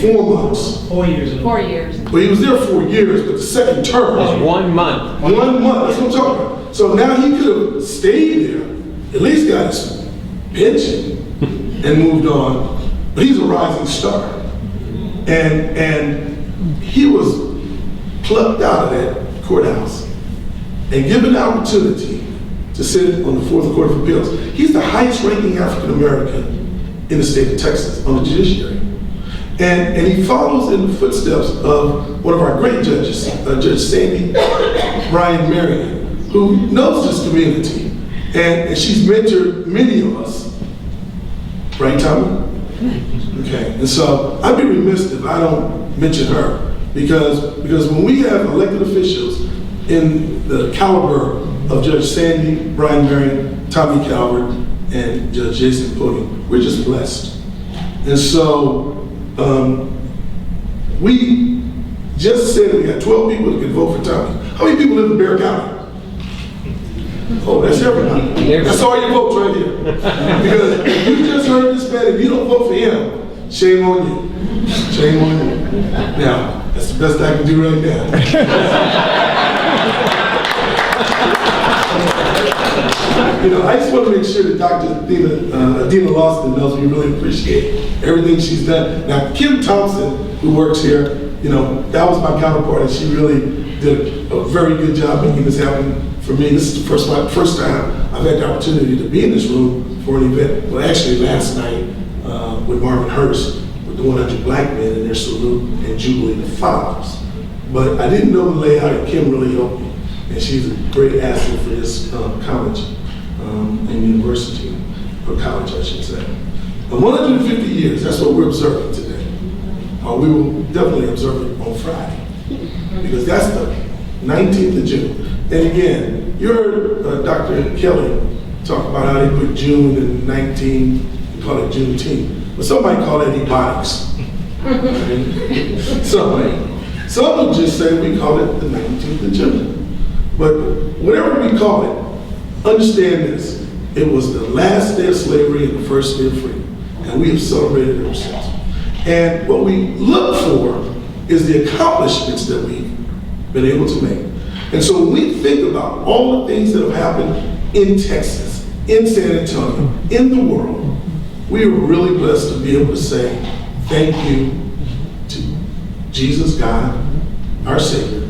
4 months. 4 years. 4 years. Well, he was there 4 years, but the second term. It was 1 month. 1 month, that's what I'm talking about. So now he could have stayed there, at least got his pension and moved on. But he's a rising star. And he was plucked out of that courthouse and given the opportunity to sit on the 4th Court of Appeals. He's the highest ranking African American in the state of Texas on the judiciary. And he follows in the footsteps of one of our great judges, Judge Sandy Bryan Marion, who knows this community. And she's mentored many of us. Right, Tommy? Okay, and so I'd be remiss if I don't mention her, because when we have elected officials in the caliber of Judge Sandy Bryan Marion, Tommy Calvert, and Judge Jason Pulliam, we're just blessed. And so we just said we had 12 people that could vote for Tommy. How many people live in Bexar County? Oh, that's everybody. That's all your votes right here. Because if you just heard this man, if you don't vote for him, shame on you. Shame on you. Now, that's the best I can do right now. You know, I just want to make sure that Dr. Adina Lawson knows we really appreciate everything she's done. Now, Kim Thompson, who works here, you know, that was my counterpart, and she really did a very good job making this happen for me. This is the first time I've had the opportunity to be in this room for an event. Well, actually, last night with Marvin Hurst, with the 100 Black men in their salute and Jubilee the Fathers. But I didn't know the layout, and Kim really helped me. And she's a great asset for this college and university, or college, I should say. 150 years, that's what we're observing today. We will definitely observe it on Friday, because that's the 19th of June. And again, you heard Dr. Kelly talk about how they put June and 19, they call it Juneteenth. But somebody call it Ebonics. Some will just say we call it the 19th of June. But whatever we call it, understand this. It was the last day of slavery and the first day of freedom. And we have celebrated ever since. And what we look for is the accomplishments that we've been able to make. And so when we think about all the things that have happened in Texas, in San Antonio, in the world, we are really blessed to be able to say thank you to Jesus, God, our Savior.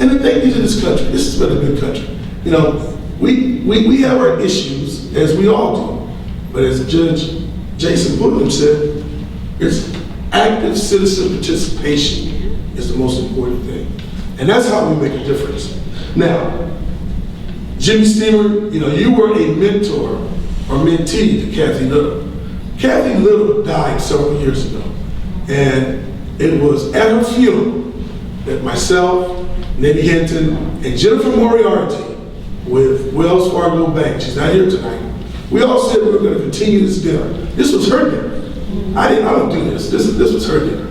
And then thank you to this country. This has been a good country. You know, we have our issues, as we all do. But as Judge Jason Pulliam said, it's active citizen participation is the most important thing. And that's how we make a difference. Now, Jimmy Steamer, you know, you were a mentor or mentee to Kathy Little. Kathy Little died several years ago. And it was at her funeral that myself, Nettie Hinton, and Jennifer Moriarty with Wells Fargo Bank, she's not here tonight, we all said we were going to continue this dinner. This was her dinner. I don't do this. This was her dinner.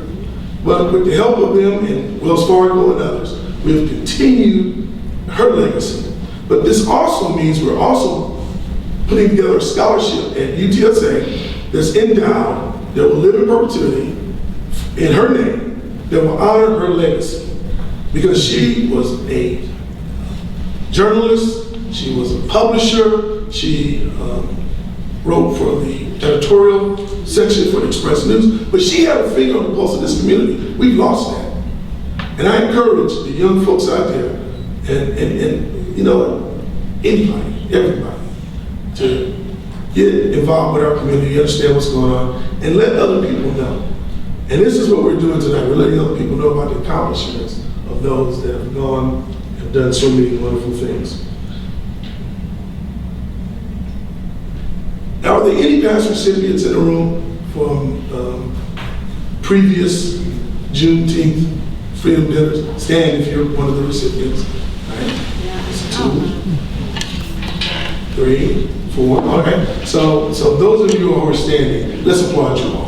But with the help of them and Wells Fargo and others, we have continued her legacy. But this also means we're also putting together a scholarship at UTSA that's endowed, that will live in perpetuity in her name, that will honor her legacy. Because she was a journalist, she was a publisher, she wrote for the editorial section for the Express News, but she had a finger on the pulse of this community. We've lost that. And I encourage the young folks out there, and you know, anybody, everybody, to get involved with our community, understand what's going on, and let other people know. And this is what we're doing tonight. We're letting other people know about the accomplishments of those that have gone and done so many wonderful things. Now, are there any past recipients in the room from previous Juneteenth Freedom Dinners. Stand if you're one of the recipients. All right. That's 2, 3, 4. Okay. So those of you who are standing, let's applaud you all.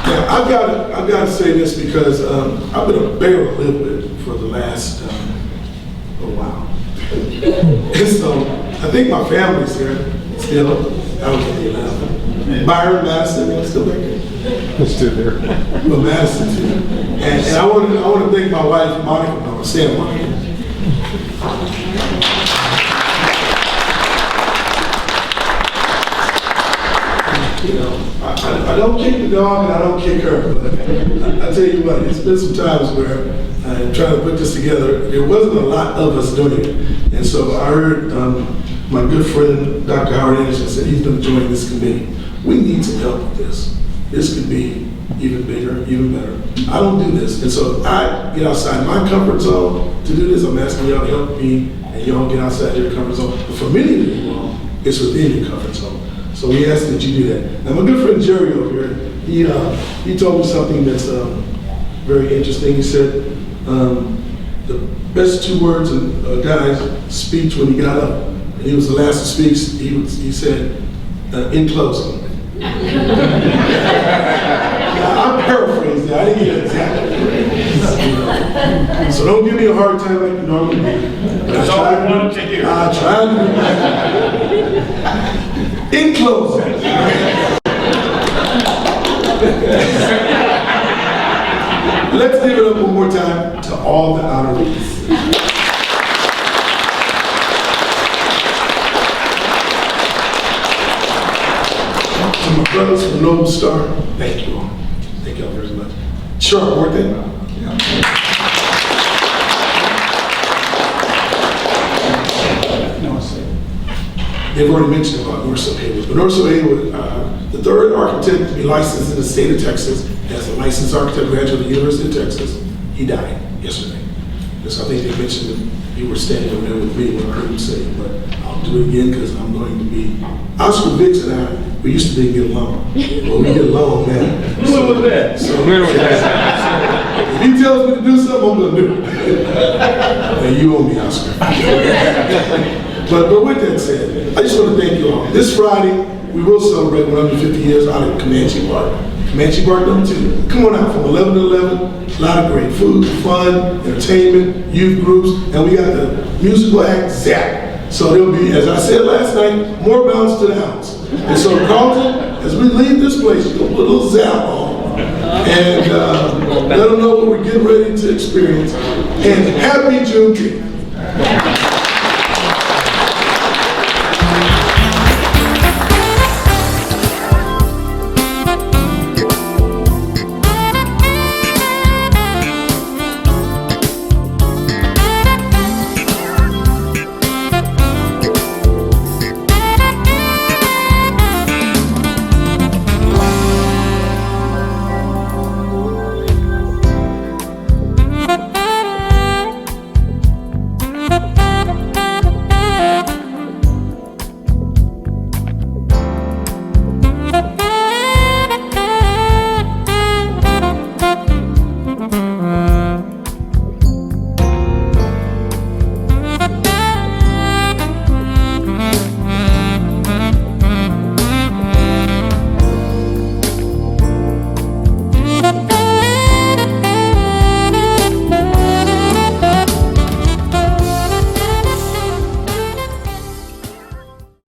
Now, I've got to say this because I've been a bear a little bit for the last while. And so I think my family's here still. I don't think they're allowed. Byron, Madison, they're still back there. It's still there. But Madison too. And I want to thank my wife, Monica. No, Sam Monica. You know, I don't kick the dog and I don't kick her, but I tell you what, it's been some times where I'm trying to put this together. There wasn't a lot of us doing it. And so I heard my good friend, Dr. Howard Anderson, said he's going to join this committee. We need some help with this. This could be even bigger, even better. I don't do this. And so I get outside my comfort zone to do this. I'm asking y'all to help me and y'all get outside your comfort zone. But for many of you all, it's within your comfort zone. So we ask that you do that. Now my good friend Jerry over here, he told me something that's very interesting. He said the best 2 words in a guy's speech when he got up, and he was the last to speak, he said, in closing. Now, I'm paraphrasing that, I didn't get it exactly. So don't give me a hard time like you normally do. That's all I wanted to hear. I tried to. In closing. Let's give it up one more time to all the honorees. To my brothers from Noble Star, thank you all. Thank you all very much. Sure, worth it. They've already mentioned about Norso Haywood, but Norso Haywood, the 3rd architect to be licensed in the state of Texas, as a licensed architect graduate of the University of Texas, he died yesterday. And so I think they mentioned that you were standing over there with me when I heard him say it, but I'll do it again because I'm going to be, Oscar Vicks and I, we used to get along. Well, we get along, man. When was that? When was that? If he tells me to do something, I'm going to do it. And you owe me, Oscar. But with that said, I just want to thank you all. This Friday, we will celebrate 150 years out at Comanche Park. Comanche Park number 2. Come on out from 11 to 11. A lot of great food, fun, entertainment, youth groups, and we got the musical act, Zap. So there'll be, as I said last night, more bounce to the house. And so Carlton, as we leave this place, you're going to put a little Zap on. And let them know what we're getting ready to experience. And happy Juneteenth.